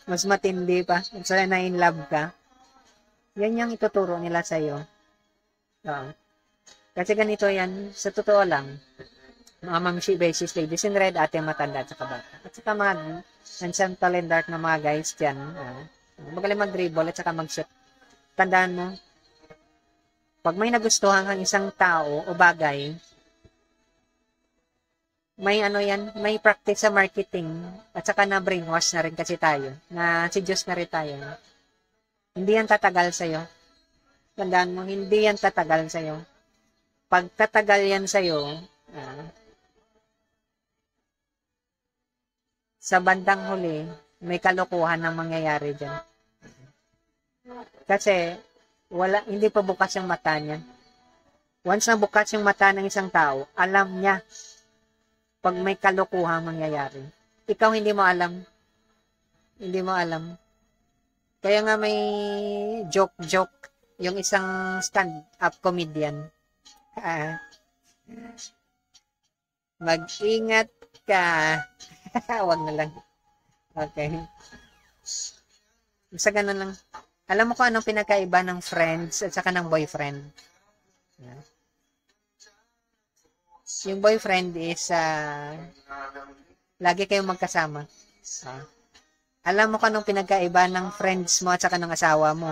Mas matindi pa. Sana na in love ka. Yan yung ituturo nila sa'yo. Kasi ganito yan, sa totoo lang, mga mamsi, basis, ladies in red, ate matanda at saka bata. At saka mga ancient talent dark na mga guys dyan, magaling mag-dribble at saka mag-shoot. Tandaan mo, pag may nagustuhan kang isang tao o bagay, may may practice sa marketing at saka na brainwash na rin kasi tayo, na si Diyos na rin tayo. Hindi yan tatagal sa'yo. Tandaan mo, hindi yan tatagal sa'yo. Pag tatagal yan sa'yo, sa bandang huli, may kalokohan na mangyayari dyan. Kasi, hindi pa bukas yung mata niya. Once na bukas yung mata ng isang tao, alam niya pag may kalokohang mangyayari. Ikaw hindi mo alam. Hindi mo alam. Kaya nga may joke yung isang stand-up comedian. Mag-ingat ka. Wag na lang. Okay. Sa ganun lang. Alam mo kung anong pinakaiba ng friends at saka ng boyfriend? Yung boyfriend is lagi kayong magkasama. Alam mo kung anong pinagkaiba ng friends mo at saka ng asawa mo?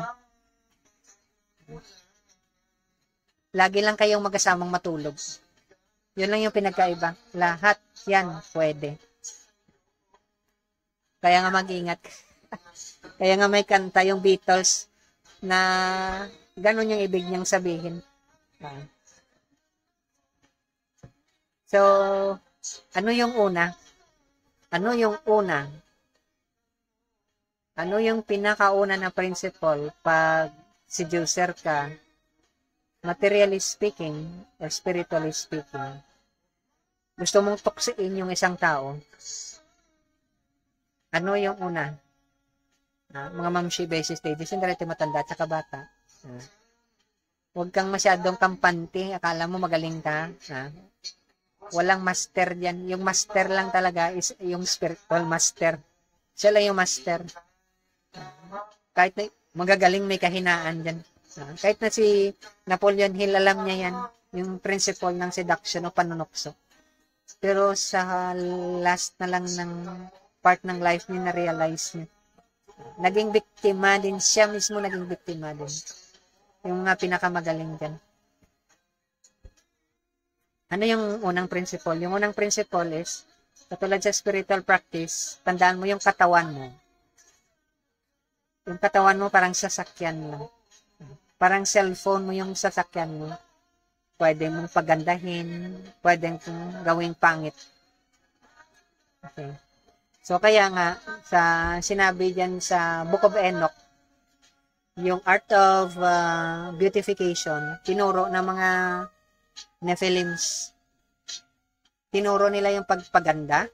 Lagi lang kayong magkasamang matulog. Yun lang yung pinagkaiba. Lahat yan pwede. Kaya nga mag-ingat. Kaya nga may kanta yung Beatles na ganun yung ibig niyang sabihin. So, ano yung una? Ano yung una? Ano yung pinakauna na principle pag seducer ka, materially speaking or spiritually speaking? Gusto mong tuksiin yung isang tao? Ano yung una? Mga mamshi basis ladies, hindi rin matanda at saka bata. Huwag kang masyadong kampante, akala mo magaling ka. Walang master yan. Yung master lang talaga is yung spiritual master. Siya lang yung master. Kahit na magagaling may kahinaan dyan. Kahit na si Napoleon Hill, alam niya yan. Yung principle ng seduction o panunokso. Pero sa last na lang ng part ng life niya, na-realize niya. Naging biktima din. Siya mismo naging biktima din. Yung nga pinakamagaling dyan. Ano yung unang principle? Yung unang principle is, katulad sa spiritual practice, tandaan mo yung katawan mo. Yung katawan mo parang sasakyan mo. Parang cellphone mo yung sasakyan mo. Pwede mong pagandahin, pwede mong gawing pangit. Okay. So, kaya nga, sa sinabi dyan sa Book of Enoch, yung art of beautification, tinuro ng mga Nephilims. Tinuro nila yung pagpaganda.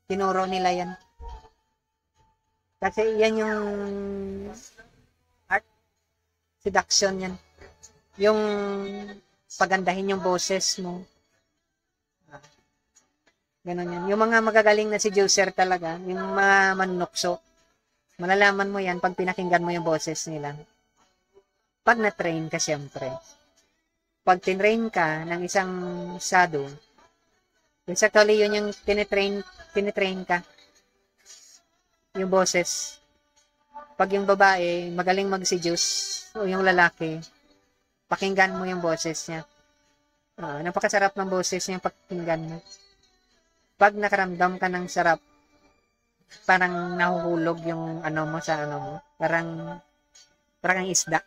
Tinuro nila yan. Kasi yan yung art seduction yan. Yung pagandahin yung boses mo. Ganon yan. Yung mga magagaling na seducer talaga, yung mga manunokso, malalaman mo yan pag pinakinggan mo yung boses nila. Pag na-train ka siyempre. Pag tinrain ka ng isang sadhu, exactly yun yung tinitrain ka. Yung boses. Pag yung babae, magaling mag-seduce, o yung lalaki, pakinggan mo yung boses niya. Napakasarap ng boses niya pakinggan mo. Pag nakaramdam ka ng sarap, parang nahuhulog yung ano mo sa ano mo. Parang isda.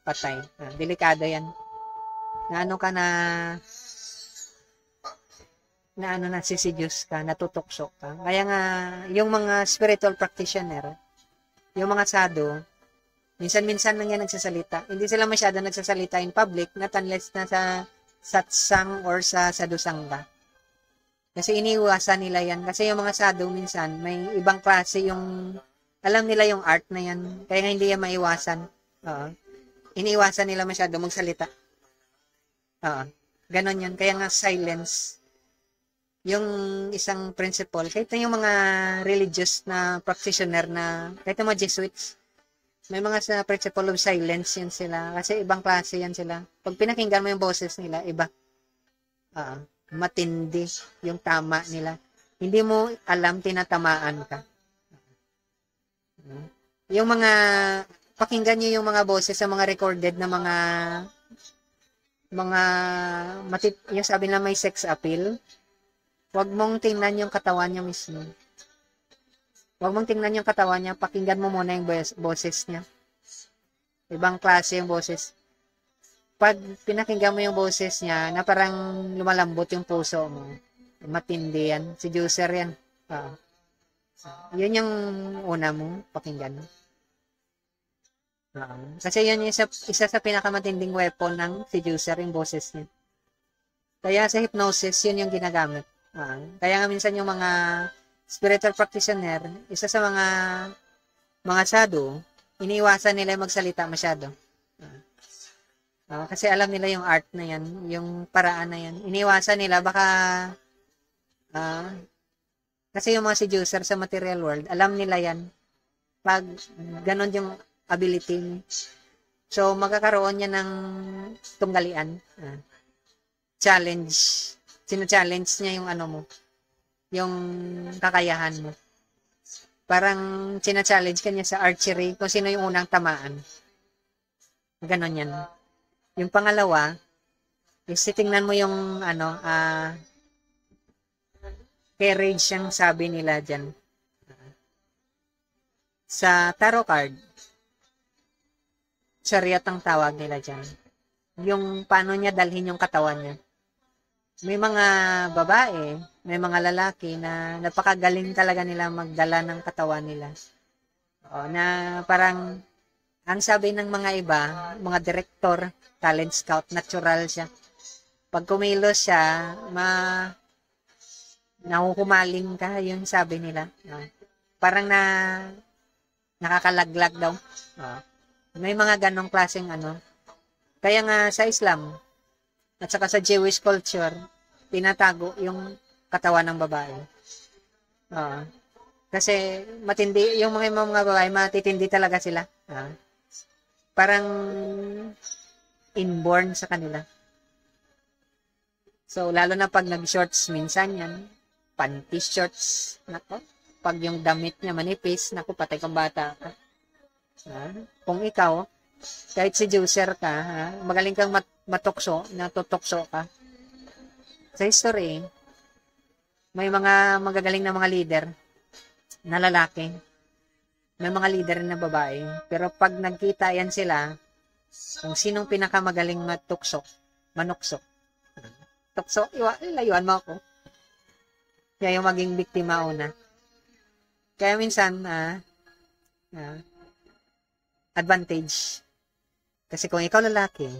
Patay. Delikado yan. Na ano ka na nasiseduce ka, natutokso ka. Kaya nga, yung mga spiritual practitioner, yung mga sadhu, minsan-minsan lang yan nagsasalita. Hindi sila masyado nagsasalita in public, not unless na sa satsang or sa sadhusanga. Kasi iniiwasan nila yan. Kasi yung mga sadhu minsan, may ibang klase yung, alam nila yung art na yan. Kaya nga hindi yan maiwasan. Iniiwasan nila masyado magsalita. Ganon yan. Kaya nga silence. Yung isang principle, kahit na yung mga religious na practitioner na, kahit na mga Jesuits, may mga sa principle of silence yan sila. Kasi ibang klase yan sila. Pag pinakinggan mo yung boses nila, iba. Matindi yung tama nila. Hindi mo alam, tinatamaan ka. Yung mga, pakinggan nyo yung mga boses sa mga recorded na yung sabi na may sex appeal. Huwag mong tingnan yung katawan niya mismo. Huwag mong tingnan yung katawan niya, pakinggan mo muna yung boses niya. Ibang klase yung boses. Pag pinakinggan mo yung boses niya, na parang lumalambot yung puso mo, matindi yan. Seducer yan. Yun yung una mo, pakinggan mo. Kasi yun yung isa sa pinakamatinding weapon ng seducer, yung boses niya. Kaya sa hypnosis, yun yung ginagamit. Kaya nga minsan yung mga spiritual practitioner, isa sa mga sadhu, iniiwasan nila yung magsalita masyado. Kasi alam nila yung art na yan, yung paraan na yan. Iniiwasan nila, baka, kasi yung mga seducer sa material world, alam nila yan. Pag ganon yung ability. So, magkakaroon niya ng tunggalian. Challenge. Sino-challenge niya yung ano mo, yung kakayahan mo. Parang sina-challenge ka niya sa archery kung sino yung unang tamaan. Ganon yan. Yung pangalawa, is titingnan mo yung courage yung sabi nila dyan. Sa tarot card, chariot ang tawag nila dyan. Yung paano niya dalhin yung katawan niya. May mga babae, may mga lalaki na napakagaling talaga nila magdala ng katawan nila. Na parang, ang sabi ng mga iba, mga direktor, talent scout, natural siya. Pag kumilos siya, nahuhumaling ka, yun sabi nila. Parang nakakalaglag daw. May mga ganong klaseng Kaya nga sa Islam, at saka sa Jewish culture, tinatago yung katawan ng babae. Kasi matindi, yung mga babae, matitindi talaga sila. Parang inborn sa kanila. So, lalo na pag nag-shorts, minsan yan, panty shorts, nako. Pag yung damit niya manipis, nako, patay kang bata ka. Kung ikaw, kahit si juicer ka, magaling kang matokso, natutokso ka. Sa history, may mga magagaling na mga leader na lalaki. May mga leader na babae. Pero pag nagkita yan sila, kung sinong pinakamagaling manukso. Tukso, layuan mo ako. Kaya yung maging biktima una. Kaya minsan, advantage. Kasi kung ikaw lalaki,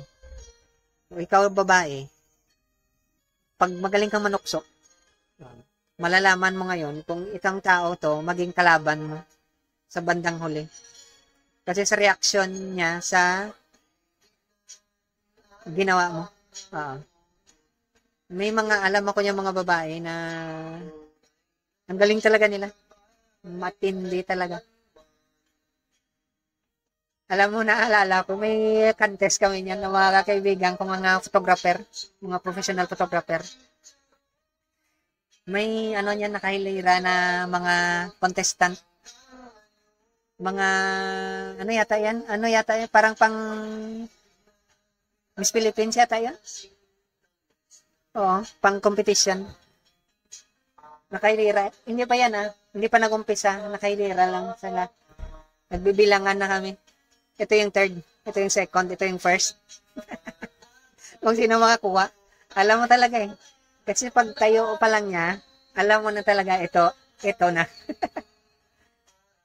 o ikaw babae, pag magaling kang manukso, malalaman mo ngayon kung itong tao to maging kalaban mo sa bandang huli. Kasi sa reaction niya sa ginawa mo. May alam ako yung mga babae na ang galing talaga nila. Matindi talaga. Alam mo, naalala ko, may contest kami niyan ng mga kaibigan kong mga photographer, mga professional photographer. May niyan nakahilira na mga contestant. Mga, ano yata yan? Parang pang Miss Philippines yata yan? Oo, pang competition. Nakahilira. Hindi pa yan Hindi pa nag-umpisa. Nakahilira lang sila. Nagbibilangan na kami. Ito yung third, ito yung second, ito yung first. Kung sino makakuha. Alam mo talaga Kasi pag tayo pa lang niya, alam mo na talaga ito na.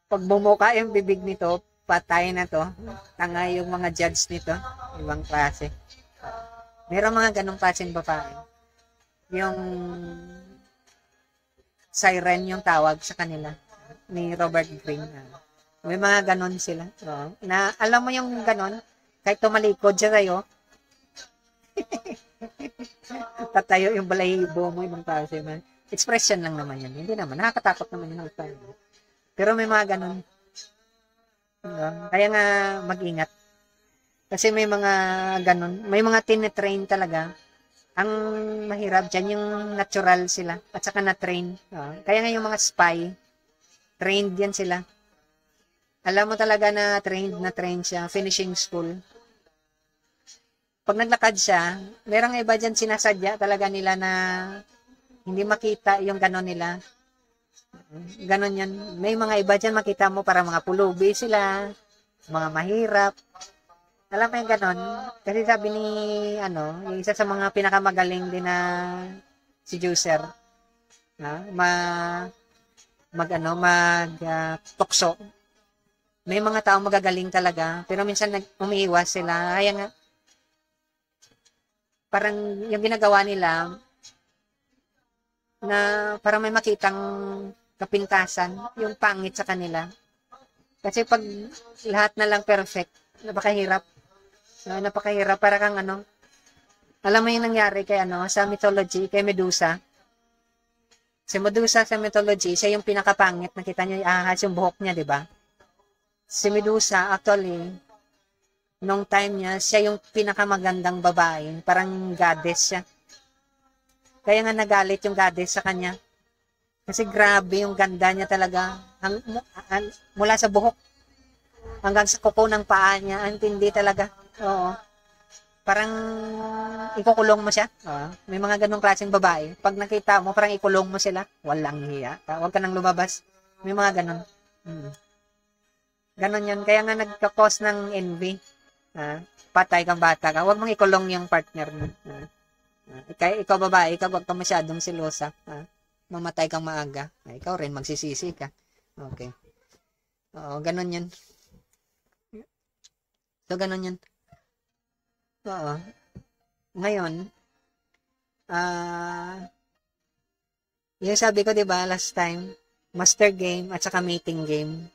Pag bumuka yung bibig nito, patay na to. Tanga yung mga judge nito. Ibang klase. Meron mga ganong klaseng babae. Yung siren yung tawag sa kanila ni Robert Greene. May mga ganon sila. Na alam mo yung ganon, kahit tumalikod siya sa'yo, tatayo yung balahibo mo, ibang klase man. Expression lang naman yan. Hindi naman. Nakakatakot naman yung tayo. Pero may mga ganon. Kaya nga mag-ingat. Kasi may mga ganon. May mga tinetrain talaga. Ang mahirap dyan, yung natural sila. At saka na-train. Kaya nga yung mga spy, trained yan sila. Alam mo talaga na trained siya. Finishing school. Pag naglakad siya, merong iba dyan sinasadya talaga nila na hindi makita yung ganon nila. Ganon yan. May mga iba dyan makita mo para mga pulubi sila, mga mahirap. Alam mo yung ganon? Kasi sabi ni, yung isa sa mga pinakamagaling din na si Juicer, tukso. May mga tao magagaling talaga, pero minsan umiiwas sila. Kaya nga, parang yung ginagawa nila, na para may makitang kapintasan, yung pangit sa kanila. Kasi pag lahat na lang perfect, napakahirap. Napakahirap para kang ano. Alam mo yung nangyari kay ano, sa mythology, kay Medusa. Si Medusa sa mythology, siya yung pinakapangit. Nakita niyo ahas yung buhok niya, di ba? Si Medusa, actually, nung time niya, siya yung pinakamagandang babae. Parang goddess siya. Kaya nga nagalit yung goddess sa kanya. Kasi grabe yung ganda niya talaga. Mula sa buhok hanggang sa kuko ng paa niya. Ang tindi talaga. Oo. Parang ikukulong mo siya. May mga ganong klaseng babae. Pag nakita mo, parang ikulong mo sila. Walang hiya. Huwag ka nang lumabas. May mga ganon. Ganon yan. Kaya nga nagka-cause ng envy. Patay kang bata ka. Huwag mong ikulong yung partner mo. Kaya ikaw babae, huwag ka masyadong silosa. Mamatay kang maaga. Ikaw rin, magsisisi ka. Okay. Oo, ganon yan. So, ganon yan. Oo. Ngayon, yung sabi ko, diba, last time, master game at saka mating game.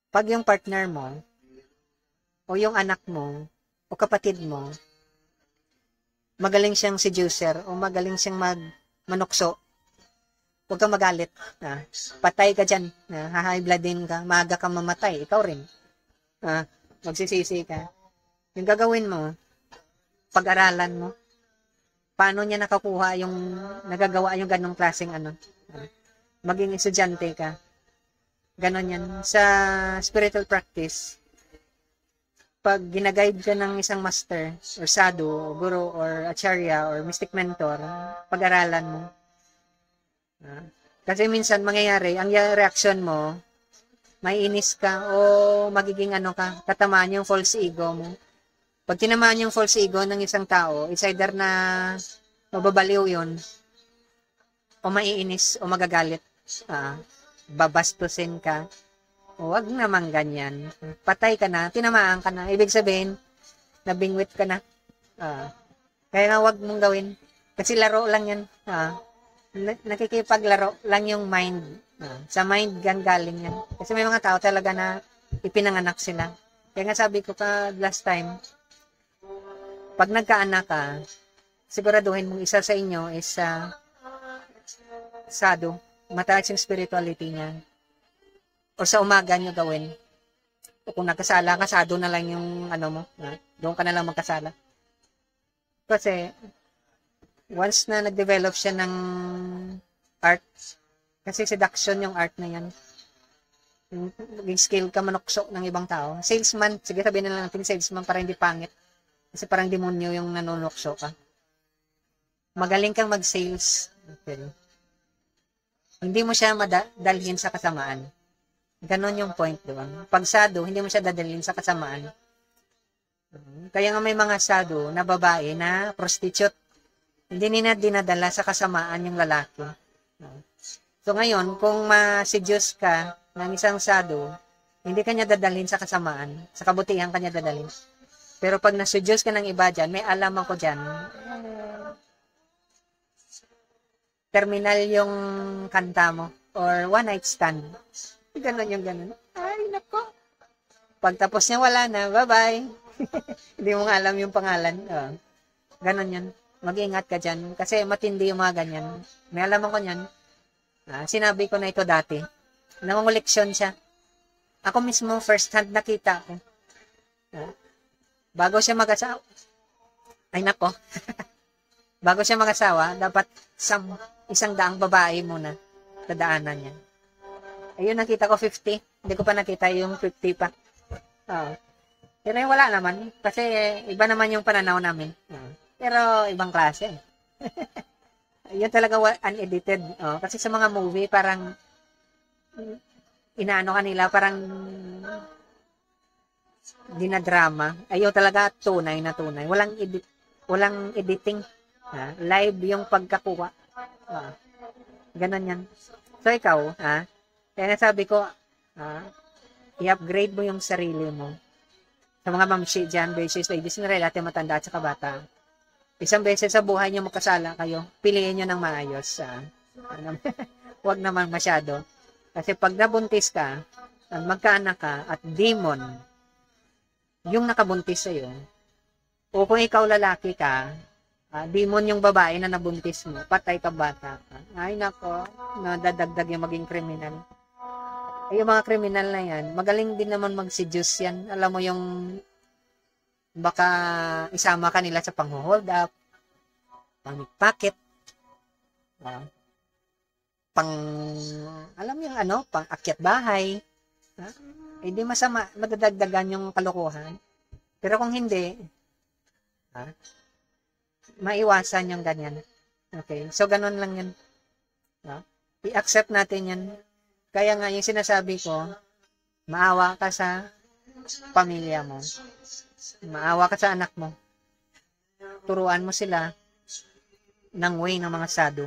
Pag yung partner mo, o yung anak mo, o kapatid mo, magaling siyang seducer, o magaling siyang manukso, huwag kang magalit. Patay ka dyan. High blood din ka. Maaga kang mamatay. Ikaw rin. Magsisisi ka. Yung gagawin mo, pag-aralan mo, paano niya nakakuha yung, nagagawa yung ganong klaseng ano. Maging estudyante ka. Ganon yan. Sa spiritual practice, pag ginaguide ka ng isang master, or sadhu, guru, or acharya, or mystic mentor, pag-aralan mo. Kasi minsan mangyayari, ang reaction mo, may inis ka, o magiging ano ka, tatamaan yung false ego mo. Pag tinamaan yung false ego ng isang tao, it's either na mababaliw yun, o maiinis, o magagalit. Babastusin ka. O wag naman ganyan. Patay ka na, tinamaan ka na. Ibig sabihin, nabingwit ka na. Kaya nga wag mong gawin. Kasi laro lang yan. Nakikipaglaro lang yung mind. Sa mind galing yan. Kasi may mga tao talaga na ipinanganak sila. Kaya nga sabi ko pa last time, pag nagkaanak ka, siguraduhin mong isa sa inyo is sadhu. Mataas yung spirituality niya. O sa umaga nyo gawin. O kung nagkasala ka, sadhu na lang yung ano mo. Doon ka na lang magkasala. Kasi, once na nag-develop siya ng art, kasi seduction yung art na yan. Maging skill ka manukso ng ibang tao. Salesman, sige sabihin na lang natin salesman para hindi pangit. Kasi parang demonyo yung nanunukso ka. Magaling kang mag-sales. Okay. Hindi mo siya madalhin sa kasamaan. Ganon yung point doon. Pag sadhu, hindi mo siya dadalhin sa kasamaan. Kaya nga may mga sadhu na babae na prostitute. Hindi nila dinadala sa kasamaan yung lalaki. So ngayon, kung ma-seduce ka ng isang sadhu, hindi kanya dadalhin sa kasamaan. Sa kabutihan kanya dadalhin. Pero pag na-seduce ka ng iba dyan, may alam ako dyan, terminal yung kanta mo. Or one night stand. Ganon yung ganon. Ay, nako. Pagtapos niya, wala na. Bye-bye. Hindi mo nga alam yung pangalan. Ganon yan. Mag-iingat ka dyan. Kasi matindi yung mga ganyan. May alam ako yan. Sinabi ko na ito dati. Nangunguleksyon siya. Ako mismo, first hand nakita ko. Bago siya mag-asawa. Ay, nako. Bago siya mag-asawa, dapat isang daang babae muna. Dadaanan niya. Ayun, nakita ko 50. Hindi ko pa nakita yung 50 pa. Pero yung wala naman. Kasi iba naman yung pananaw namin. Pero ibang klase. Yun talaga unedited. Kasi sa mga movie, parang inaano kanila, parang dinadrama. Ayaw talaga tunay na tunay. Walang editing. Live yung pagkakuha. Ganon yan. So ikaw, kaya sabi ko, i-upgrade mo yung sarili mo. Sa mga mamshi dyan, basis, ladies, na relate, matanda at saka bata. Isang beses sa buhay nyo magkasala kayo, piliin nyo ng maayos. Huwag naman masyado. Kasi pag nabuntis ka, magkaanak ka, at demon, yung nakabuntis sa'yo, o kung ikaw lalaki ka, demon yung babae na nabuntis mo, patay ka bata ka. Ay nako, nadadagdag yung maging kriminal. Ay, yung mga kriminal na yan, magaling din naman mag-seduce yan. Alam mo yung baka isama ka nila sa pang-hold up, pang-pickpocket, alam mo yung ano, pang-akyat bahay. Hindi masama, madadagdagan yung kalokohan. Pero kung hindi, maiwasan yung ganyan. Okay, so ganun lang yan. I-accept natin yan. Kaya nga yung sinasabi ko, maawa ka sa pamilya mo. Maawa ka sa anak mo. Turuan mo sila ng way ng mga sado.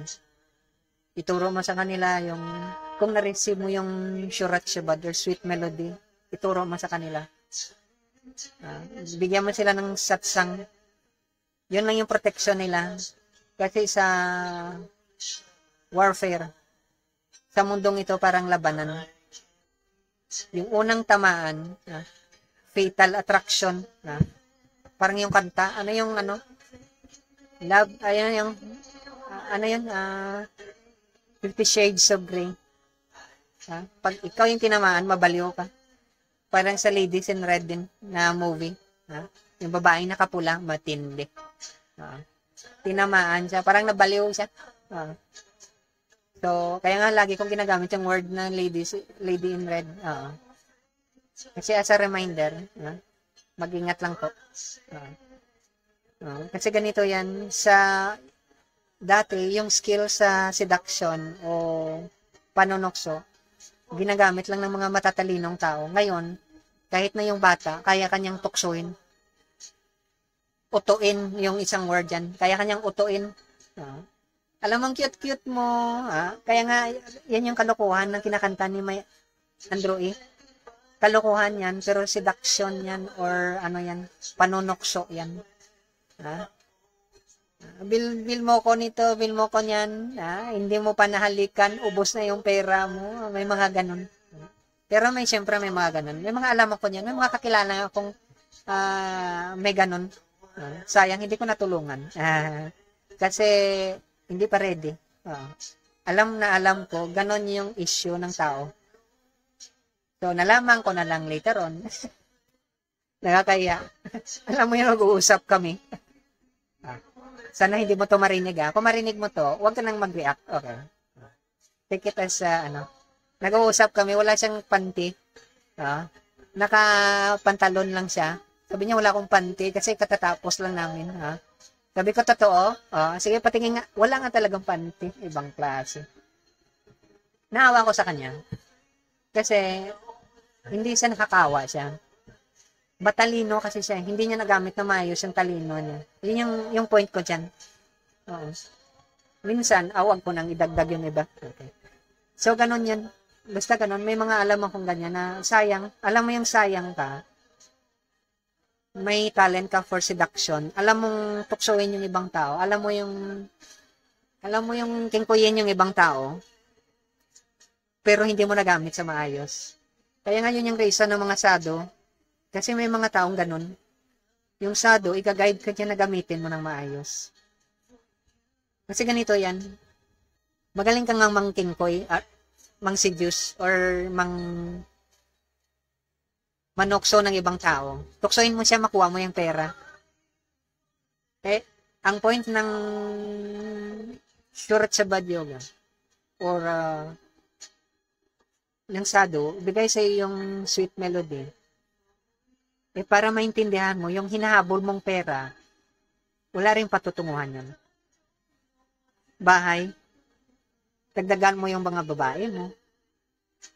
Ituro mo sa kanila yung, kung na-receive mo yung Shurat Shabad or Sweet Melody, ituro mo sa kanila. Bigyan mo sila ng satsang. Yun lang yung protection nila. Kasi sa warfare, sa mundong ito parang labanan. Yung unang tamaan, fatal attraction, parang yung kanta, ano yung ano? Love, ayun yung, ano yun? 50 Shades of Grey. Pag ikaw yung tinamaan, mabaliw ka. Parang sa Ladies in Red din na movie. Yung babaeng nakapula, matindi. Tinamaan siya, parang nabaliw siya. So, kaya nga lagi kong ginagamit yung word na Lady in Red. Kasi as a reminder, mag-ingat lang po. Kasi ganito yan, sa dati, yung skill sa seduction o panunokso, ginagamit lang ng mga matatalinong tao. Ngayon, kahit na yung bata, kaya kanyang tuksuin. Utuin yung isang word yan. Kaya kanyang utuin. Alam mong cute-cute mo. Kaya nga, yan yung kalokohan ng kinakanta ni Andrew E. Kalokohan yan, pero seduction yan or ano yan, panunokso yan. Bil mo ko nito, bil mo ko niyan. Hindi mo pa nahalikan, ubos na yung pera mo. May mga ganun. Pero siyempre may mga ganun. May mga alam ako niyan. May mga kakilala akong may ganun. Sayang, hindi ko natulungan. Kasi hindi pa ready. Alam na alam ko, ganon yung issue ng tao. So, nalaman ko na lang later on. Nakakaya. Alam mo yung nag-uusap kami. Sana hindi mo to marinig. Kung marinig mo to, huwag ka nang mag-react. Okay. Take it as, nag-uusap kami, wala siyang panty. Naka-pantalon lang siya. Sabi niya, wala akong panty kasi katatapos lang namin. Sabi ko, totoo? Sige, patingin nga. Wala nga talagang panty. Ibang klase. Naawa ko sa kanya. Kasi, hindi siya nakakawa siya. Batalino kasi siya. Hindi niya nagamit na maayos yung talino niya. Yun yung point ko dyan. Minsan, awag ko nang idagdag yung iba. Okay. So, ganun yan. Basta ganun. May mga alam akong ganyan na sayang. Alam mo yung sayang ka. May talent ka for seduction. Alam mong tuksoin yung ibang tao. Alam mo yung kingkuyin yung ibang tao. Pero hindi mo nagamit sa maayos. Kaya nga yun yung reason ng mga sado. Kasi may mga taong ganun. Yung sado, ika-guide ka niya na gamitin mo ng maayos. Kasi ganito yan. Magaling kang mangkingkoy at mang-seduce or manokso ng ibang tao. Tuksoin mo siya, makuha mo yung pera. Ang point ng Shurat Shabad Yoga or ng sado, bigay sa iyo yung sweet melody. Para maintindihan mo, yung hinahabol mong pera, wala rin patutunguhan yun. Bahay, dagdagan mo yung mga babae mo.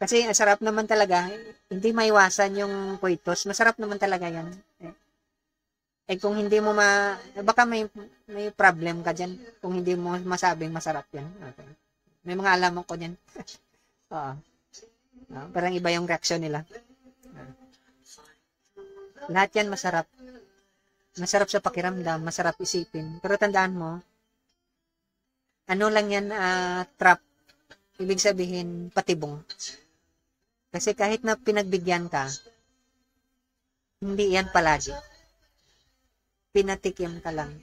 Kasi sarap naman talaga, hindi maiwasan yung coitus, masarap naman talaga yan. Kung hindi mo baka may problem ka dyan, kung hindi mo masabing masarap yan. Okay. May mga alam ko dyan. Parang iba yung reaksyon nila. Lahat yan masarap. Masarap sa pakiramdam, masarap isipin. Pero tandaan mo, ano lang yan, trap. Ibig sabihin, patibong. Kasi kahit na pinagbigyan ka, hindi yan palagi. Pinatikim ka lang.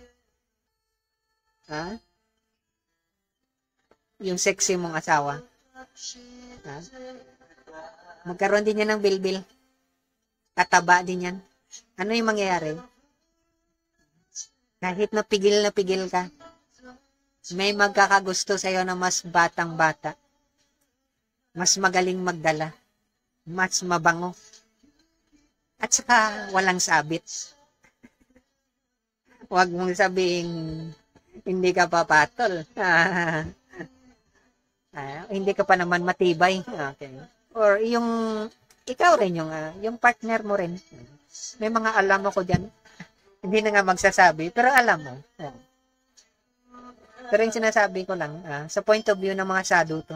Ha? Yung sexy mong asawa. Ha? Magkaroon din yan ng bilbil. Tataba din yan. Ano yung mangyayari? Kahit na pigil ka, may magkakagusto sa'yo na mas batang-bata. Mas magaling magdala. Mas mabango. At saka walang sabit. Huwag mong sabihin hindi ka papatol. Hindi ka pa naman matibay. Okay. Or yung ikaw rin yung partner mo rin. May mga alam ako diyan. Hindi na nga magsasabi, pero alam mo. Pero yung sinasabi ko lang, sa point of view ng mga sado to,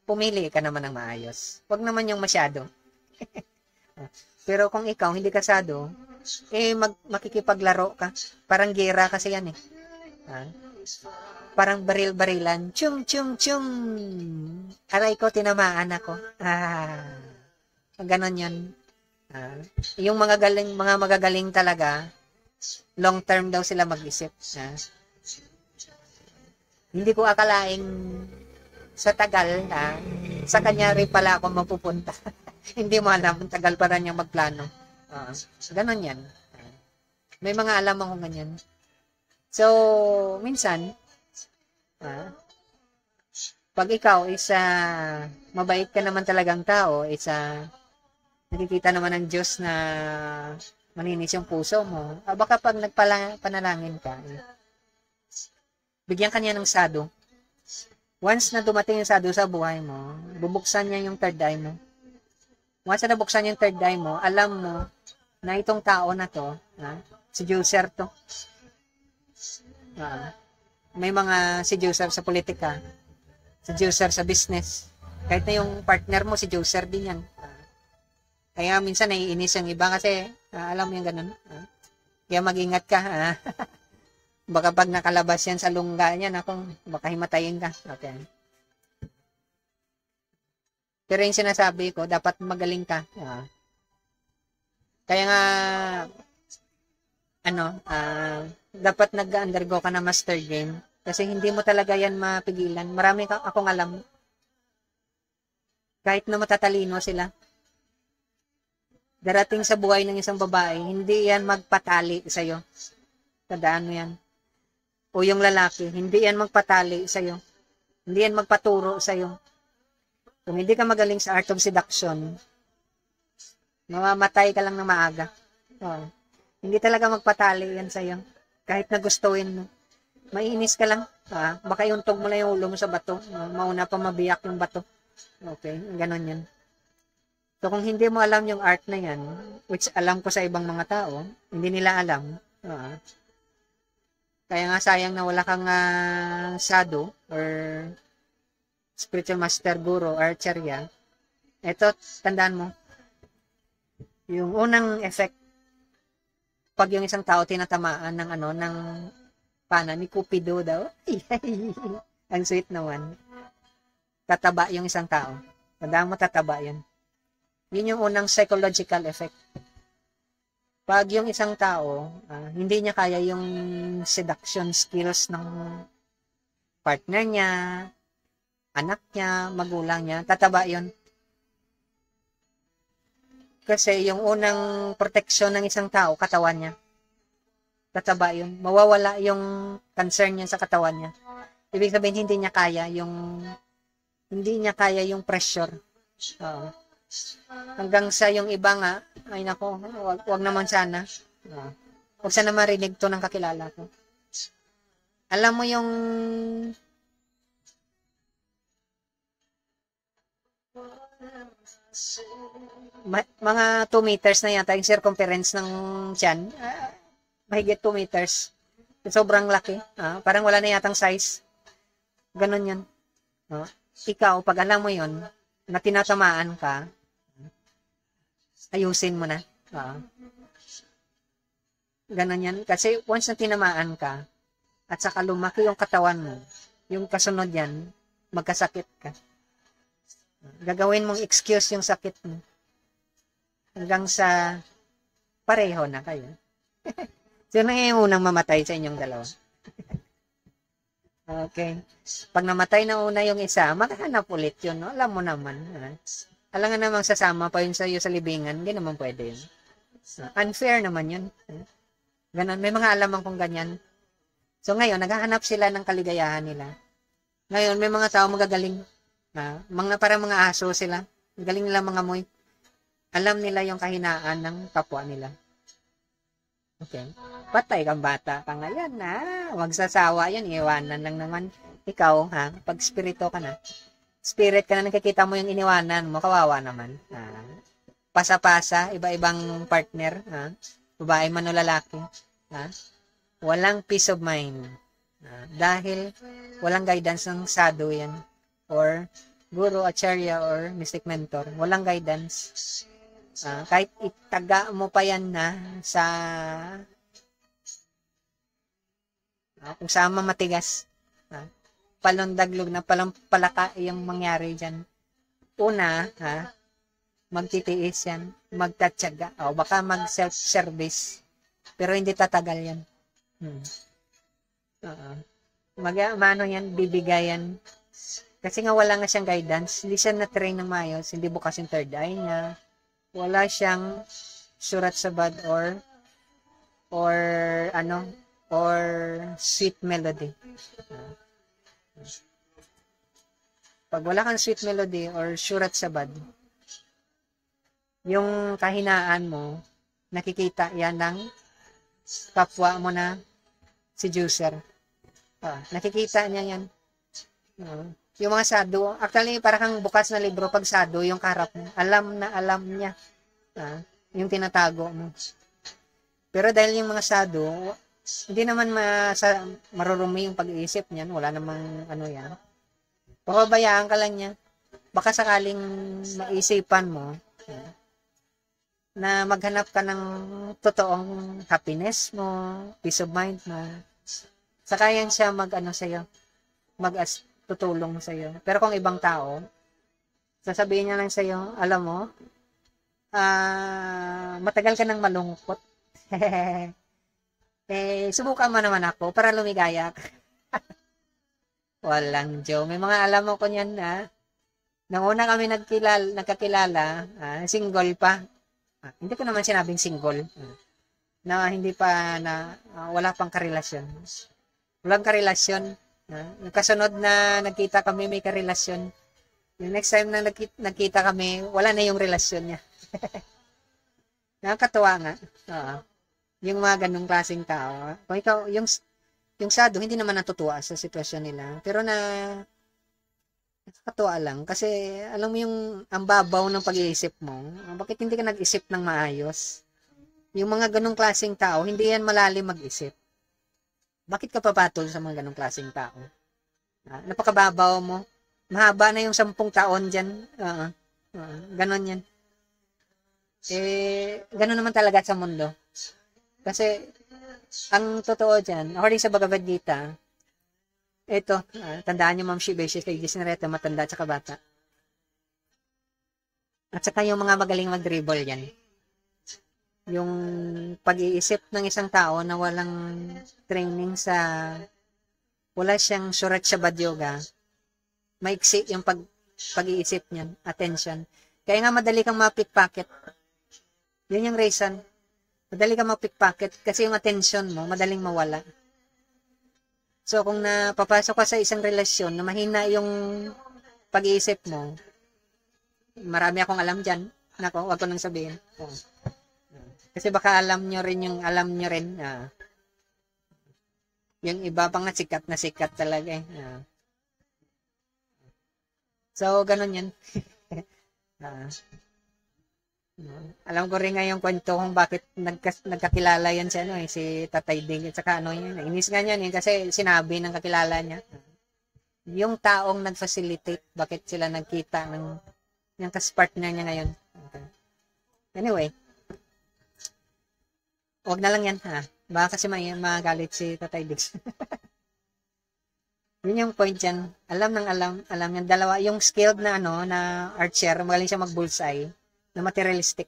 pumili ka naman ng maayos. Huwag naman yung masyado. Pero kung ikaw hindi kasado, makikipaglaro ka. Parang gera kasi yan eh. Parang baril-barilan. Chung, chung, chung. Aray ko, tinamaan ako. Ganon yun. Yung mga magagaling talaga, long term daw sila mag-isip. Hindi ko akalaing sa tagal sa kanya rin pala ako mapupunta. Hindi mo alam, tagal pa rin niyang magplano. Ganon yan. May mga alam ako ganyan. So, minsan, pag ikaw mabait ka naman talagang tao, nakikita naman ng Diyos na maninis yung puso mo, baka pag nagpanalangin ka, bigyan ka niya ng sado. Once na dumating yung sado sa buhay mo, bubuksan niya yung third eye mo. Once na nabuksan yung third eye mo, alam mo na itong tao na to, si Juser to. May mga si Juser sa politika, si Juser sa business. Kahit na yung partner mo, si Juser din yan. Kaya minsan naiinis yung iba kasi alam mo yung ganun. Kaya mag-ingat ka. Baka pag nakalabas yan sa lungga niya, baka himatayin ka. Okay. Pero yung sinasabi ko, dapat magaling ka. Kaya nga, dapat nag-undergo ka na master game. Kasi hindi mo talaga yan mapigilan. Marami akong alam. Kahit na matatalino sila. Darating sa buhay ng isang babae, hindi yan magpatali sa'yo. Tandaan mo yan. O yung lalaki, hindi yan magpatali sa'yo. Hindi yan magpaturo sa'yo. Kung hindi ka magaling sa art of seduction, mamamatay ka lang ng maaga. Hindi talaga magpatali yan sa'yo. Kahit na gustuin mo. Mainis ka lang. Baka iuntog mo lang yung ulo mo sa bato. Mauna pa mabiyak yung bato. Okay, ganon yan. So kung hindi mo alam yung art na yan, which alam ko sa ibang mga tao, hindi nila alam. Kaya nga sayang na wala kang sado or spiritual master guru or acharya. Ito, tandaan mo, yung unang effect, pag yung isang tao tinatamaan ng pana ni Cupido daw, ang sweet naman, tataba yung isang tao. Tandaan mo, tataba yun. Yun yung unang psychological effect. Pag yung isang tao, hindi niya kaya yung seduction skills ng partner niya, anak niya, magulang niya, tataba yun. Kasi yung unang proteksyon ng isang tao, katawan niya. Tataba yun. Mawawala yung concern niya sa katawan niya. Ibig sabihin, hindi niya kaya yung pressure. Hanggang sa yung iba nga, ay nako, wag naman sana. Huwag sana marinig to ng kakilala ko. Alam mo yung mga 2 meters na yata yung circumference ng tiyan. Mahigit 2 meters. Sobrang laki. Parang wala na yatang size. Ganon yan. Ikaw, pag alam mo yon na tinatamaan ka, ayusin mo na. Ganon yan. Kasi once na tinamaan ka, at saka lumaki yung katawan mo, yung kasunod yan, magkasakit ka. Gagawin mong excuse yung sakit mo. Hanggang sa pareho na kayo. Sino yung unang mamatay sa inyong dalawa? Okay. Pag namatay na una yung isa, maghanap ulit yun. No? Alam mo naman. Alam nga namang sasama pa yun sa iyo sa libingan. Hindi naman pwede yun. Unfair naman yun. Ganon. May mga alamang kung ganyan. So ngayon, naghahanap sila ng kaligayahan nila. Ngayon, may mga tao magagaling. Parang mga aso sila. Galing nila mga moy. Alam nila yung kahinaan ng kapwa nila. Okay. Patay kang bata ka ngayon, magsasawa yan, iwanan lang naman. Ikaw, pag spirito ka na, spirit ka na, nakikita mo yung iniwanan mo, kawawa naman. Pasa-pasa, iba-ibang partner, babae man o lalaki. Walang peace of mind. Dahil walang guidance ng sadhu yan, or guru, acharya, or mystic mentor. Walang guidance. Kahit itaga mo pa yan sa kung saan matigas, palondaglog na palampalaka yung mangyari dyan. Una, magtitiis yan, magtatsaga, o baka mag-self-service, pero hindi tatagal yan. Mano yan, bibigayan. Kasi nga wala nga siyang guidance, hindi siya na-train ng maayos, hindi bukas yung third eye niya, wala siyang surat sabad or sweet melody. Pag wala kang sweet melody or surat sabad, yung kahinaan mo, nakikita yan ng kapwa mo na si juicer. Nakikita niya yan. Yung mga sadhu, actually, parang kang bukas na libro pag sadhu, yung karap mo. Alam na alam niya. Yung tinatago mo. Pero dahil yung mga sadhu, hindi naman marurumi yung pag-iisip niyan. Wala namang yan. Pababayaan ka lang niya. Baka sakaling maisipan mo na maghanap ka ng totoong happiness mo, peace of mind mo. Saka yan siya sa'yo. Tutulong sa'yo. Pero kung ibang tao, sasabihin niya lang sa'yo, alam mo, matagal ka nang malungkot. Subukan mo naman ako para lumigaya ka. Walang Joe. May mga alam mo ko niyan nang una kami nagkakilala, single pa. Hindi ko naman sinabing single. Na hindi pa wala pang karelasyon. Walang karelasyon. Yung kasunod na nagkita kami, may karelasyon. Yung next time na nagkita kami, wala na yung relasyon niya. Nakakatuwa nga. Yung mga ganung klaseng tao. Kung ikaw, yung sadhu, hindi naman natutuwa sa sitwasyon nila. Pero nakakatuwa lang. Kasi, alam mo ang babaw ng pag-iisip mo. Bakit hindi ka nag-isip ng maayos? Yung mga ganung klaseng tao, hindi yan malalim mag-isip. Bakit ka papatol sa mga ganong klaseng tao? Napakababaw mo. Mahaba na yung 10 taon dyan. Ganon yan. Ganon naman talaga sa mundo. Kasi, ang totoo dyan, according sa Bhagavad Gita, ito, tandaan nyo Ma'am Shibeshi, kay Gisnereta, matanda at saka bata. At saka yung mga magaling mag-dribble yan. Yung pag-iisip ng isang tao na walang training wala siyang surat sabad yoga, maiksi yung pag-iisip niyan, attention. Kaya nga madali kang ma-pickpocket. Yun yung reason. Madali kang ma-pickpocket kasi yung attention mo, madaling mawala. So, kung napapasok ka sa isang relasyon na mahina yung pag-iisip mo, marami akong alam dyan. Nako, wag ko nang sabihin. Kasi baka alam nyo rin. Yung iba pang sikat na sikat talaga . So, ganun yan. Alam ko rin nga yung kwento kung bakit nagkakilala yan si Tatay Dig. At saka yan. Inis nga yan kasi sinabi ng kakilala niya. Yung taong nag-facilitate, bakit sila nagkita ng kas-partner niya ngayon. Okay. Anyway, wag na lang yan Baka kasi magalit si Tatay Diggs. Yun yung point dyan. Alam yung dalawa, yung skilled na na archer, magaling siya mag-bullseye, na materialistic.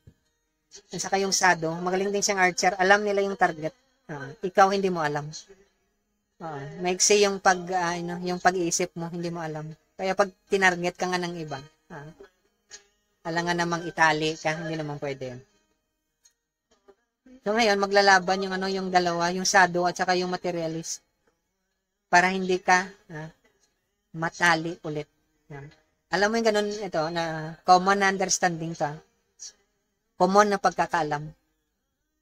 At saka yung Sado, magaling din siyang archer, alam nila yung target. Ikaw hindi mo alam. Maiksi yung yung pag-iisip mo, hindi mo alam. Kaya pag tinarget ka nga ng iba, alam nga namang itali ka, hindi naman pwede yun. So ngayon, maglalaban yung dalawa, yung Sado at saka yung materialist. Para hindi ka matali ulit. Alam mo yung ganun ito, na common understanding ka, common na pagkakaalam.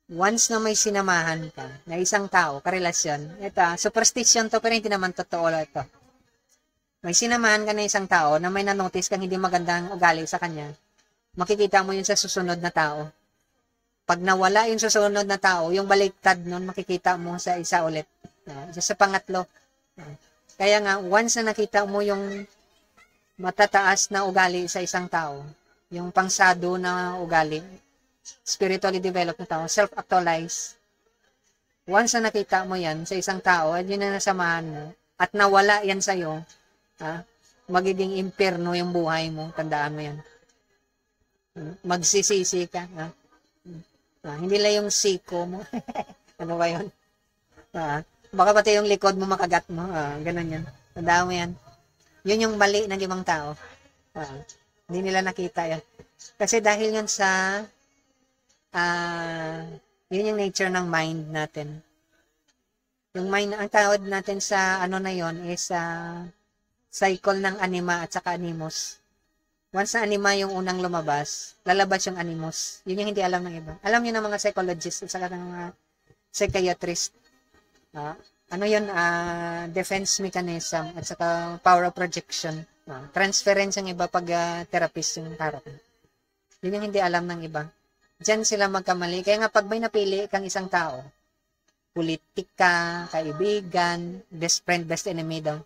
Once na may sinamahan ka na isang tao, karelasyon, ito, superstition to, pero hindi naman totoo ito. May sinamahan ka na isang tao na may na-notice kang hindi magandang ugali sa kanya, makikita mo yun sa susunod na tao. Pag nawala yung susunod na tao, yung baliktad nun, makikita mo sa isa ulit. Sa pangatlo. Kaya nga, once na nakita mo yung matataas na ugali sa isang tao, yung pangsado na ugali, spiritually developed na tao, self-actualize, once na nakita mo yan sa isang tao, at yun na nasamahan mo, at nawala yan sa'yo, magiging impyerno yung buhay mo, tandaan mo yan. Magsisisi ka. Hindi lang yung siko mo. Ano ba yun? Baka pati yung likod mo makagat mo. Ganun yan. Tandaan mo yan. Yun yung mali ng ibang tao. Hindi nila nakita yan. Kasi dahil yan sa yun yung nature ng mind natin. Yung mind, ang tawag natin sa na yon is cycle ng anima at saka animus. Once na anima yung unang lumabas, lalabas yung animus. Yun yung hindi alam ng iba. Alam nyo ng mga psychologists at saka ng mga psychiatrist. Yun? Defense mechanism at saka power of projection. Transference yung iba pag therapist yung tarot. Yun yung hindi alam ng iba. Diyan sila magkamali. Kaya nga pag may napili kang isang tao, politika, kaibigan, best friend, best enemy daw,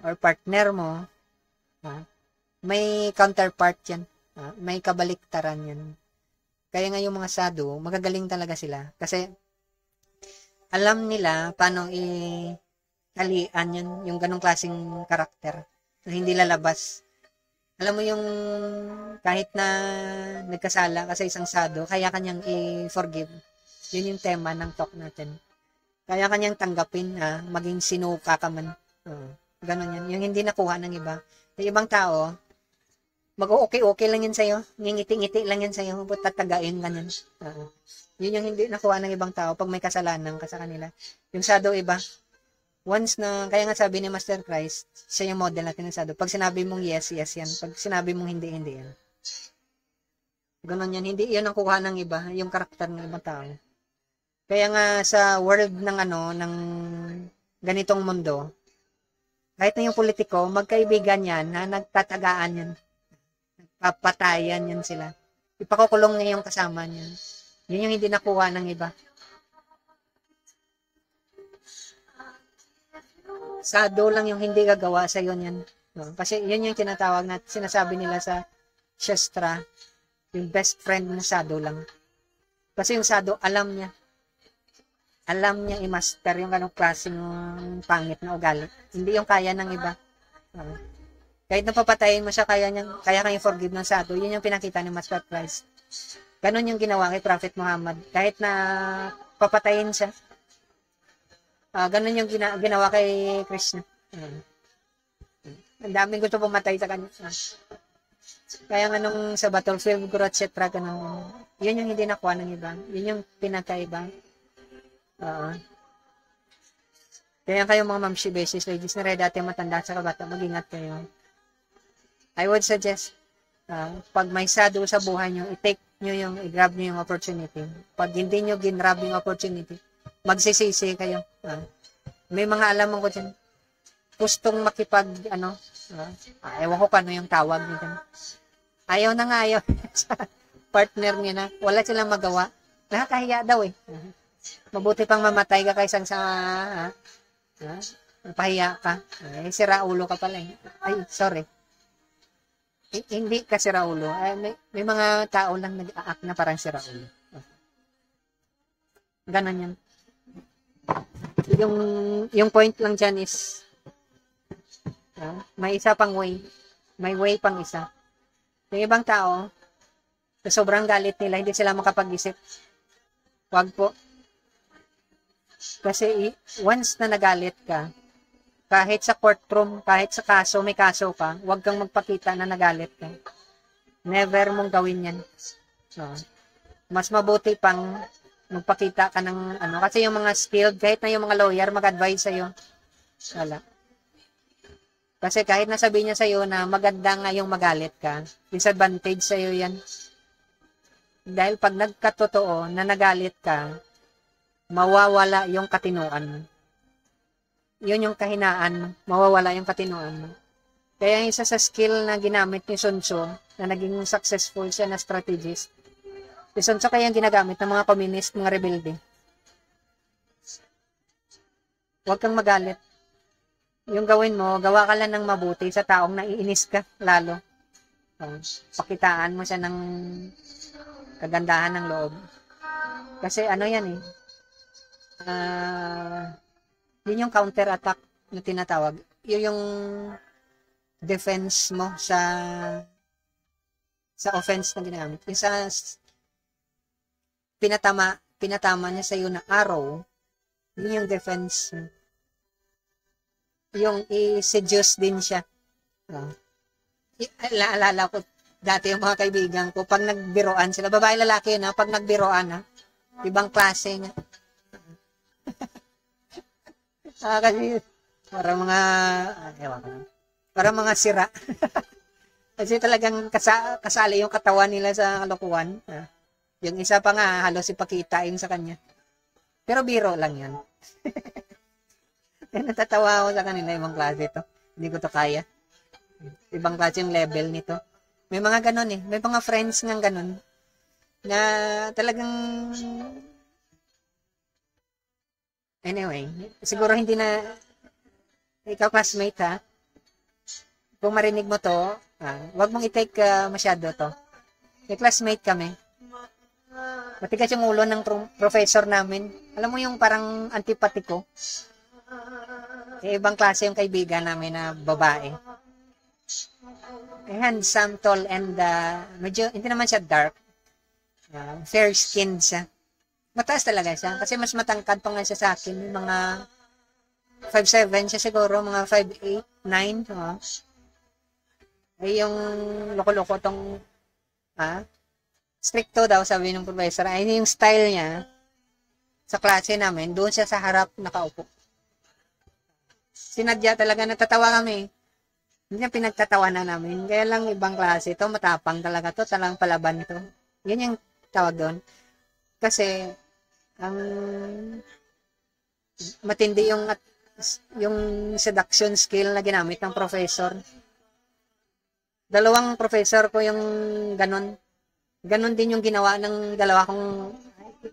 or partner mo, may counterpart yan. May kabaliktaran yan. Kaya nga yung mga Sado, magagaling talaga sila. Kasi alam nila paano i-talian yun, yung ganong klaseng karakter na hindi lalabas. Alam mo yung kahit na nagkasala kasi isang Sado, kaya kanyang i-forgive. Yun yung tema ng talk natin. Kaya kanyang tanggapin, maging sinuka ka man. Ganon yan. Yung hindi nakuha ng iba. Yung ibang tao, mag-okay lang yan sa'yo. Ngingiti-ngiti lang yan sa'yo. Tatagain ganyan. Yun yung hindi nakuha ng ibang tao pag may kasalanan ka sa kanila. Yung Sado iba, once na, kaya nga sabi ni Master Christ, siya yung model natin ng Sado. Pag sinabi mong yes, yes yan. Pag sinabi mong hindi, hindi yan. Ganon yan. Hindi yun ang kuha ng iba, yung karakter ng ibang tao. Kaya nga sa world ng ng ganitong mundo, kahit na yung politiko, magkaibigan yan na nagtatagaan yan. Nagpapatayan yan sila. Ipakukulong niya yung kasama niya. Yun yung hindi nakuha ng iba. Sado lang yung hindi gagawa sa yun yan. Kasi yun yung tinatawag na sinasabi nila sa Shastra, yung best friend ng Sado lang. Kasi yung Sado, alam niya i-master yung ganong klaseng pangit na ugali. Hindi yung kaya ng iba. Kahit napapatayin mo siya, kaya kayong forgive ng Sado. Yun yung pinakita ni Master Christ. Ganon yung ginawa kay Prophet Muhammad. Kahit na papatayin siya, ganon yung ginawa kay Krishna. Ang daming gusto pumatay sa kanya. Kaya nga nung sa battlefield, Kurukshetra, ganon. Yun yung hindi nakuha ng iba. Yun yung pinakaiba. Kaya kayo mga mamshi beses, ladies na rin dati matanda sa kabata, mag-ingat kayo. I would suggest, pag may Sado sa buhay nyo, i-grab nyo yung opportunity. Pag hindi nyo ginrab yung opportunity, magsisisi kayo. May mga alam ko dyan, gustong makipag, ewan ko paano yung tawag nyo dyan. Ayaw na nga, ayaw sa partner nyo na, wala silang magawa. Nakakahiya daw eh. Mabuti pang mamatay ka kaysa sa pahiya ka. Sira ulo ka pala eh. Ay, sorry. Hindi ka sira ulo. May mga tao lang nag-aak na parang sira ulo. Ganon yan. Yung, yung point lang dyan is, may isa pang way. May way pang isa. Yung ibang tao, sa sobrang galit nila, hindi sila makapag-isip. Wag po. Kasi once na nagalit ka, kahit sa courtroom, kahit sa kaso, may kaso ka, wag kang magpakita na nagalit ka. Never mong gawin yan. So, mas mabuti pang magpakita ka ng ano. Kasi yung mga skilled, kahit na yung mga lawyer, mag-advise sa'yo. Wala. Kasi kahit nasabi niya sa'yo na maganda nga yung magalit ka, disadvantage sa'yo yan. Dahil pag nagkatotoo na nagalit ka, mawawala yung katinuan mo. Yun yung kahinaan, mawawala yung katinuan mo. Kaya isa sa skill na ginamit ni Sun Tzu, na naging successful siya na strategist, si Sun Tzu kaya yung ginagamit ng mga communist, mga rebelde. Huwag kang magalit. Yung gawin mo, gawa ka lang ng mabuti sa taong naiinis ka, lalo. Pakitaan mo siya ng kagandahan ng loob. Kasi ano yan eh, yun yung counter-attack na tinatawag. Yun yung defense mo sa offense na ginamit. Yung sa pinatama niya sa iyo na arrow, yun yung defense. Yung i-seduce din siya. Alala ko dati yung mga kaibigan ko, pag nagbiroan sila, babae lalaki na, pag nagbiroan ibang klase niya. Kasi para mga para mga sira. Kasi talagang kasali yung katawan nila sa kalokohan. Yung isa pa nga halos ipakitain sa kanya. Pero biro lang yan. Natatawa ako sa kanila, ibang klase to. Hindi ko to kaya. Ibang klase yung level nito. May mga ganun eh. May mga friends nga ganun. Na talagang anyway, siguro hindi na ikaw classmate ha. Kung marinig mo to, wag mong i-take masyado to. May classmate kami. Matigas yung ulo ng professor namin. Alam mo yung parang antipatiko. Ibang klase yung kaibigan namin na babae. Handsome, tall, and medyo, hindi naman siya dark. Fair-skinned siya. Mataas talaga siya. Kasi mas matangkad pa nga siya sa akin. Mga 5'7" siya siguro. Mga 5'8", 9. Ay yung loko-loko tong stricto daw sabi ng professor. Ay yung style niya sa klase namin. Doon siya sa harap nakaupo. Sinadya talaga, natatawa kami. Hindi niya pinagtatawanan namin. Kaya lang ibang klase to, matapang talaga to, talang palaban to. Yan yung tawag doon. Kasi, ang matindi yung seduction skill na ginamit ng professor. Dalawang professor ko yung ganon. Ganon din yung ginawa ng dalawa kong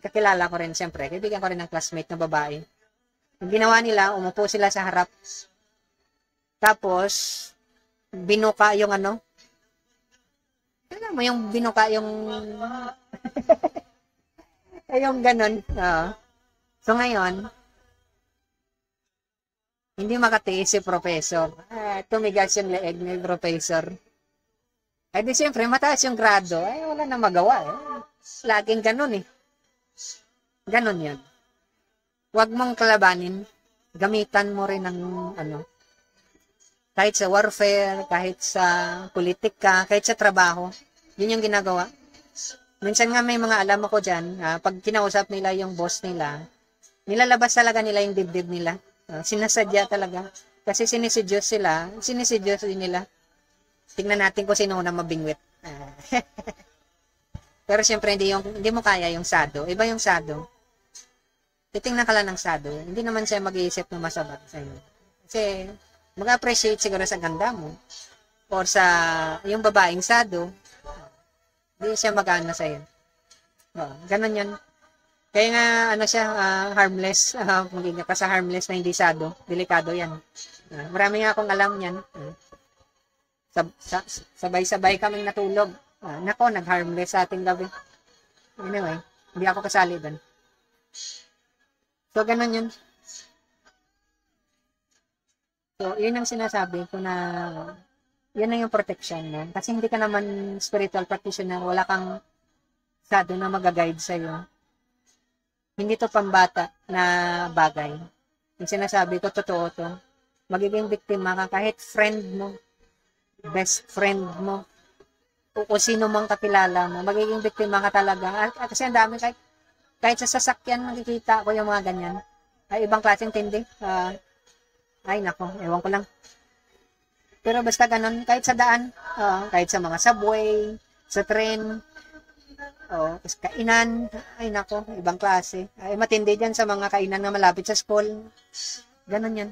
kakilala ko rin, siyempre. Kaibigan ko rin ng classmate na babae. Yung ginawa nila, umupo sila sa harap. Tapos, binuka yung ano. Alam mo yung binuka yung yung ganun. So ngayon, hindi makatiis si professor. Tumigas yung leeg ni professor. Ay di siyempre, mataas yung grado. Ay wala na magawa eh. Laging ganun eh. Ganun yan. Huwag mong kalabanin. Gamitan mo rin ng ano. Kahit sa warfare, kahit sa politika, kahit sa trabaho. Yun yung ginagawa. Minsan nga may mga alam ako dyan, pag kinausap nila yung boss nila, nilalabas talaga nila yung dibdib nila. Sinasadya talaga. Kasi sinisidyos sila, sinisidyos din nila. Tingnan natin kung sino na mabingwit. Pero siyempre hindi mo kaya yung sado. Iba yung sado. Titingnan ka lang ng sado. Hindi naman siya mag-iisip na masama sa iyo. Kasi mag-appreciate siguro sa ganda mo or sa yung babaeng sado. Hindi siya mag-ano sa iyo. Ganun yun. Kaya nga ano siya harmless. Magiging ka sa harmless na hindi sado. Delikado yan. Marami nga akong alam yan. Sabay-sabay kaming natulog. Nako, nag-harmless sa ating gabi. Anyway, hindi ako kasali doon. So, ganun yun. So, yun ang sinasabi ko na yun na yung protection mo. Kasi hindi ka naman spiritual practitioner, wala kang sado na mag-guide sa'yo. Hindi to pambata na bagay. Yung sinasabi ko, totoo to. Magiging biktima ka kahit friend mo, best friend mo, o kung sino mang kakilala mo, magiging biktima ka talaga. Kasi ang dami, kahit sa sasakyan, nakikita ko yung mga ganyan. Ay, ibang klaseng tindi. Ay, nako, ewan ko lang. Pero basta ganun, kahit sa daan, kahit sa mga subway, sa train, kainan, ay nako, ibang klase. Ay, matindi dyan sa mga kainan na malapit sa school. Ganun yan.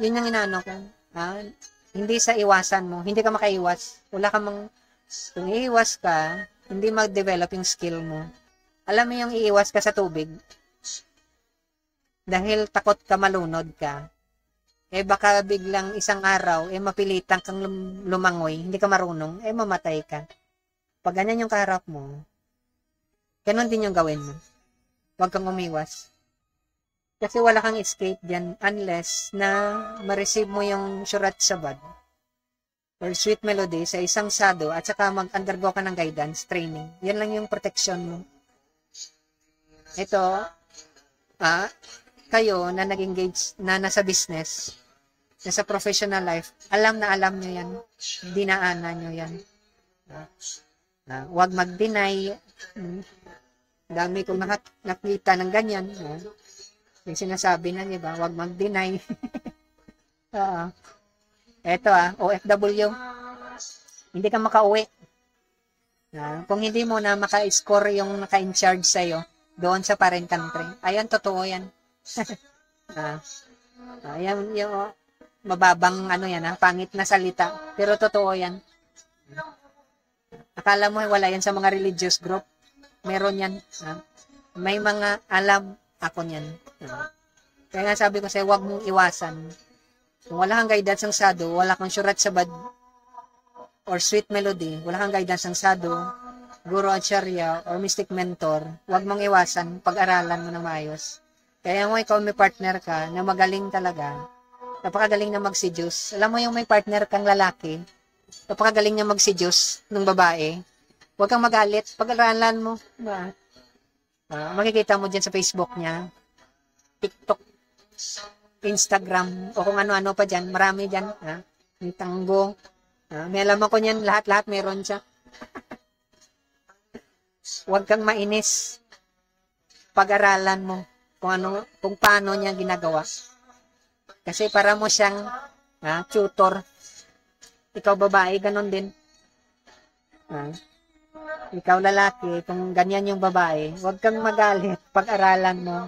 Yun yung inaano ko. Hindi sa iwasan mo, hindi ka makaiwas. Wala ka mang, kung iiwas ka, hindi mag-develop yung skill mo. Alam mo yung iiwas ka sa tubig? Dahil takot ka malunod ka. Baka biglang isang araw, mapilitan kang lumangoy, hindi ka marunong, mamatay ka. Pag ganyan yung kaharap mo, ganun din yung gawin mo. Huwag kang umiwas. Kasi wala kang escape dyan unless na ma-receive mo yung Surat Sabad or Sweet Melody sa isang sado at saka mag-undergo ka ng guidance training. Yan lang yung protection mo. Ito, kayo na nag-engage na nasa business, nasa professional life, alam na alam nyo yan. Dinaanan nyo yan. Huwag mag-deny. Dami kong nakita ng ganyan. Yung sinasabi na, diba? Huwag mag-deny. Eto OFW. Hindi ka makauwi. Kung hindi mo na maka-score yung naka-in-charge sa'yo doon sa foreign country. Ayan, totoo yan. Ayan yung mababang pangit na salita. Pero totoo yan. Akala mo wala yan sa mga religious group. Meron yan. May mga alam ako niyan. Kaya nga sabi ko sa'yo, huwag mong iwasan. Kung wala kang guidance ng sado, wala kang Surat Sabad or Sweet Melody, wala kang guidance ng sado, Guru Acharya or Mystic Mentor, huwag mong iwasan, pag-aralan mo na maayos. Kaya mo ikaw may partner ka na magaling talaga, napakagaling na mag-seduce. Alam mo yung may partner kang lalaki, napakagaling niya mag-seduce ng babae, huwag kang magalit, pag-aralan mo. Makikita mo dyan sa Facebook niya, TikTok, Instagram, o kung ano-ano pa dyan, marami dyan, may tanggo, may alam ako niyan, lahat-lahat meron siya. Huwag kang mainis, pag-aralan mo kung paano niya ginagawa. Kasi para mo siyang tutor. Ikaw babae, ganon din. Ikaw lalaki, kung ganyan yung babae, huwag kang magalit, pag-aralan mo.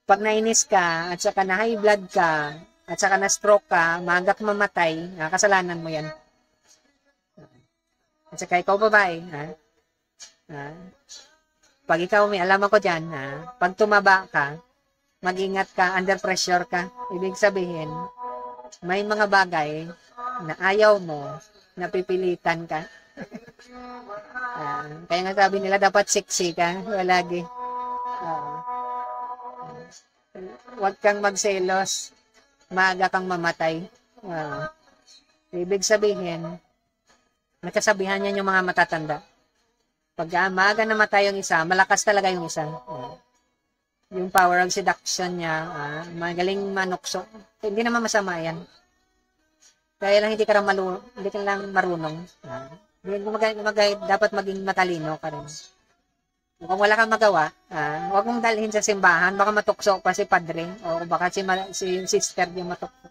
Pag nainis ka, at saka na high blood ka, at saka na stroke ka, maaga ka mamatay, kasalanan mo yan. At saka ikaw babae, pag ikaw may alam ako dyan, pag tumaba ka, mag-ingat ka, under pressure ka, ibig sabihin, may mga bagay na ayaw mo, napipilitan ka. Kaya nga sabi nila, dapat sexy ka, lagi. Huwag kang magselos, maaga kang mamatay. Ibig sabihin, nagkasabihan yan yung mga matatanda. Pag maaga namatay yung isa, malakas talaga yung isa. Yung power of seduction niya, magaling manukso. Hindi naman masama yan. Kaya lang hindi ka lang marunong. Dapat maging matalino ka rin. Kung wala kang magawa, huwag mong dalhin sa simbahan, baka matukso pa si padre, o baka si sister yung matukso.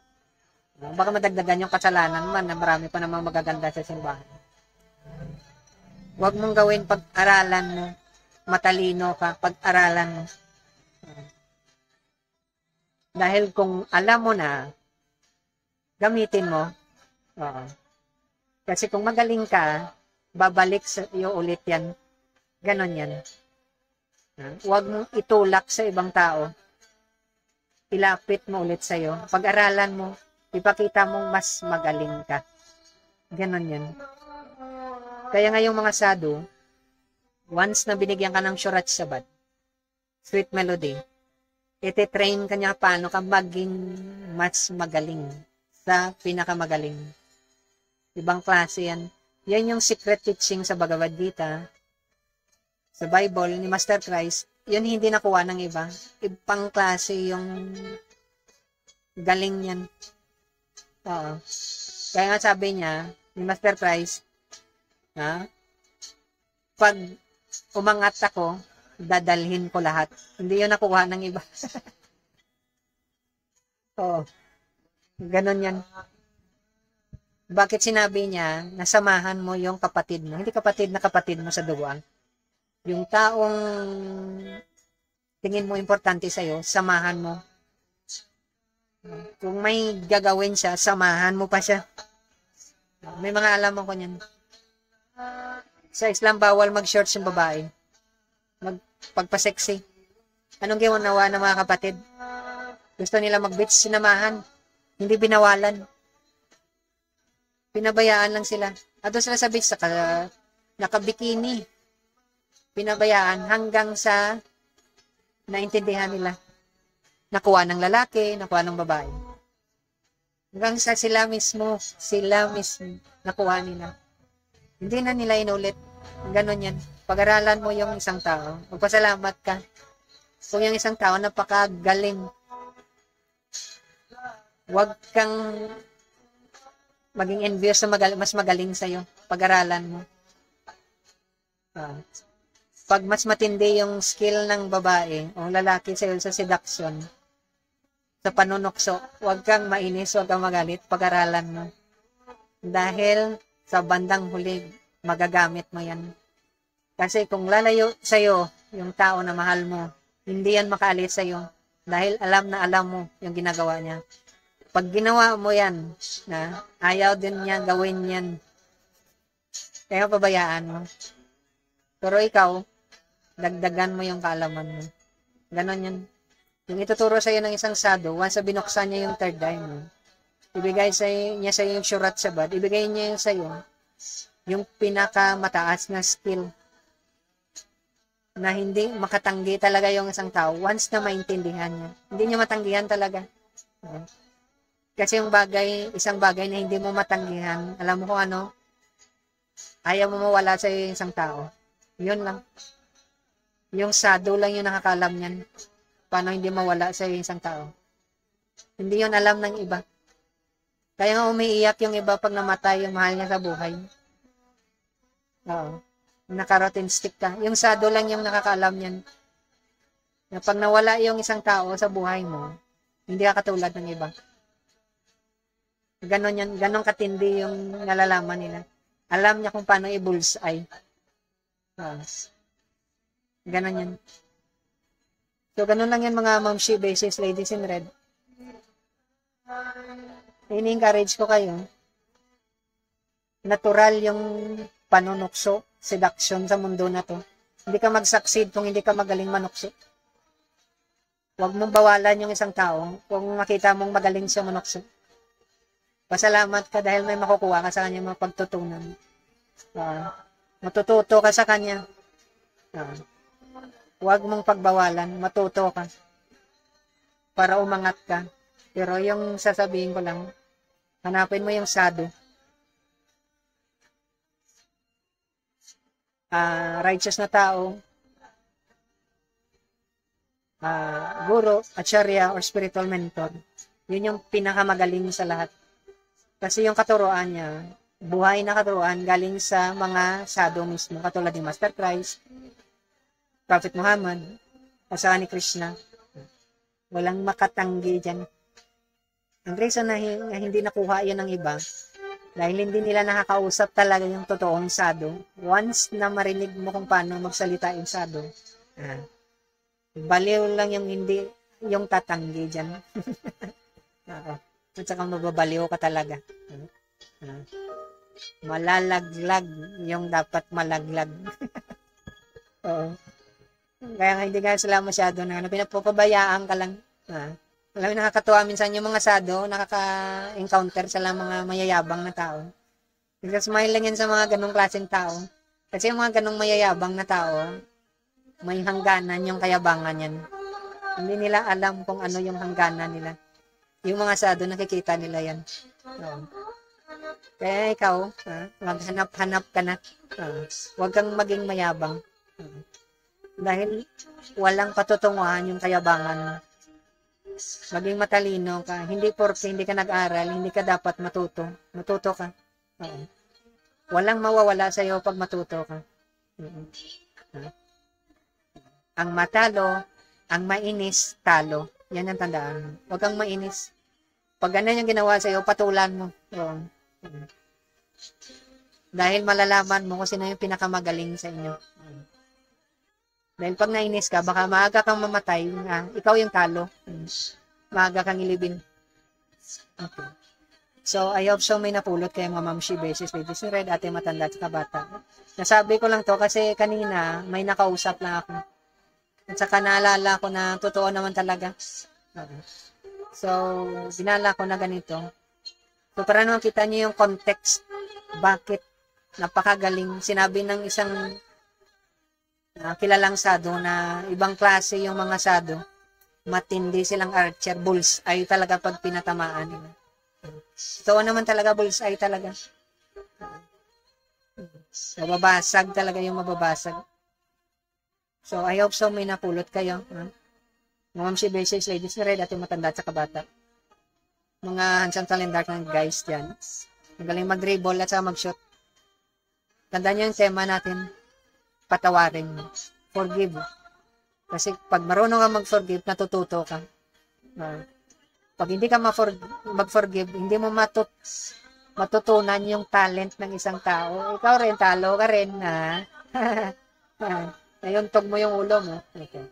Baka madagdagan yung kasalanan man na marami pa namang magaganda sa simbahan. Huwag mong gawin pag-aralan mo. Matalino ka, pag-aralan mo. Dahil kung alam mo na, gamitin mo. Kasi kung magaling ka, babalik sa iyo ulit yan. Ganon yan. Huwag mong itulak sa ibang tao. Ilapit mo ulit sa iyo. Pag-aralan mo, ipakita mong mas magaling ka. Ganon yan. Kaya ngayong mga sadu, once na binigyan ka ng Surat Sabad, sweet melody. Ite-train ka niya paano ka maging mas magaling sa pinakamagaling. Ibang klase yan. Yan yung secret teaching sa Bhagavad Gita, sa Bible ni Master Christ. Yun hindi nakuha ng iba. Ibang klase yung galing yan. Oo. Kaya nga sabi niya, ni Master Christ, pag umangat ako, dadalhin ko lahat. Hindi yun nakuha ng iba. Oo. Ganon yan. Bakit sinabi niya, nasamahan mo yung kapatid mo? Hindi kapatid na kapatid mo sa duwa. Yung taong tingin mo importante sa'yo, samahan mo. Kung may gagawin siya, samahan mo pa siya. May mga alam ko niyan. Sa Islam, bawal mag-shorts yung babae. Pagpa-sexy. Anong ginawa ng mga kapatid? Gusto nila mag-beach, sinamahan. Hindi binawalan. Pinabayaan lang sila. At doon sila sa beach, naka-bikini. Pinabayaan hanggang sa naintindihan nila. Nakuha ng lalaki, nakuha ng babae. Hanggang sa sila mismo, nakuha nila. Hindi na nila inulit. Ganon yan. Pag-aralan mo yung isang tao, magpasalamat ka. Kung yung isang tao napakagaling, huwag kang maging envious na mas magaling sa'yo. Pag-aralan mo. Pag mas matindi yung skill ng babae o lalaki sa'yo sa seduction, sa panunokso, huwag kang mainis, huwag kang magalit. Pag-aralan mo. Dahil sa bandang huli, magagamit mo yan. Kasi kung lalayo sa'yo yung tao na mahal mo, hindi yan makaalis sa'yo. Dahil alam na alam mo yung ginagawa niya. Pag ginawa mo yan, na ayaw din niya gawin yan, kaya pabayaan mo. Pero ikaw, dagdagan mo yung kaalaman mo. Ganon yan. Yung ituturo sa'yo ng isang sado, once na binuksan niya yung third eye mo, ibigay niya sa'yo yung Shurat Shabad, ibigay niya yung sa'yo, yung pinakamataas na skill na hindi makatanggi talaga yung isang tao once na maintindihan niya. Hindi niya matanggihan talaga. Kasi yung isang bagay na hindi mo matanggihan, alam mo kung ano, ayaw mo mawala sa isang tao. Yun lang. Yung sado lang yung nakakalam niyan. Paano hindi mawala sa isang tao. Hindi yun alam ng iba. Kaya nga umiiyak yung iba pag namatay yung mahal niya sa buhay. Oo. Naka-rotten stick ka. Yung sado lang yung nakakalam niyan. Na pag nawala yung isang tao sa buhay mo, hindi ka katulad ng iba. Ganon yan. Ganon katindi yung nalalaman nila. Alam niya kung paano i-bullseye. Ganon yan. So, ganon lang yan mga mamshi basis, ladies in red. Ini-encourage ko kayo. Natural yung panunukso, seduction sa mundo na to. Hindi ka mag-succeed kung hindi ka magaling manukso. Huwag mong bawalan yung isang tao kung makita mong magaling siya manukso. Pasalamat ka dahil may makukuha ka sa kanya mga pagtutunan. Matututo ka sa kanya. Huwag mong pagbawalan, matuto ka. Para umangat ka. Pero yung sasabihin ko lang, hanapin mo yung sado. Righteous na tao, guro, acharya, or spiritual mentor. Yun yung pinakamagaling sa lahat. Kasi yung katuruan niya, buhay na katuruan, galing sa mga sado mismo, katulad ni Master Christ, Prophet Muhammad, o saka ni Krishna. Walang makatanggi dyan. Ang reason na hindi nakuha yan ng iba, dahil hindi nila nakakausap talaga yung totoong sado. Once na marinig mo kung paano magsalita yung sado, baliw lang yung tatanggi dyan. At saka mababaliw ka talaga. Malalaglag yung dapat malaglag. Oo. Kaya nga hindi nga sila masyado na pinapabayaan ka lang. Alam mo, nakakatuwa minsan yung mga sado, nakaka-encounter sa mga mayayabang na tao. Kasi smile lang yan sa mga ganong klaseng tao. Kasi yung mga ganong mayayabang na tao, may hangganan yung kayabangan yan. Hindi nila alam kung ano yung hangganan nila. Yung mga sado, nakikita nila yan. Oo. Kaya ikaw, maghanap-hanap ka na. Huwag kang maging mayabang. Dahil walang patutunguhan yung kayabangan mo. Maging matalino ka. Hindi porke hindi ka nag-aral, hindi ka dapat matuto. Matuto ka. Walang mawawala sa iyo pag matuto ka. Ang matalo, ang mainis, talo. Yan ang tandaan. Huwag kang mainis. Pag ganun yung ginawa sa iyo, patulan mo. Dahil malalaman mo kung sino yung pinakamagaling sa inyo. Dahil pag nainis ka, baka maaga kang mamatay, ikaw yung talo. Maaga kang ilibing. Okay. So, I hope so may napulot kayo mga mamshi, beses, ladies in red, ate matanda at kabata. Nasabi ko lang to kasi kanina may nakausap na ako. At saka naalala ko na totoo naman talaga. So, binala ko na ganito. So, para naman kita niyo yung context. Bakit napakagaling. Sinabi ng isang kilalang sado na ibang klase yung mga sado. Matindi silang archer. Bullseye talaga pag pinatamaan nila. Totoo naman talaga, bullseye talaga. Mababasag talaga yung mababasag. So, I hope so may napulot kayo. Mga mamsi, beses, ladies na red, at yung matanda at saka bata. Mga handsome calendar ng guys dyan. Magaling mag-dribble at saka mag-shoot. Tandaan nyo yung tema natin. Patawarin mo. Forgive. Kasi pag marunong ka mag-forgive, natututo ka. Pag hindi ka mag-forgive, hindi mo matutunan yung talent ng isang tao. Ikaw rin, talo ka rin. Nayuntog mo yung ulo mo. Okay.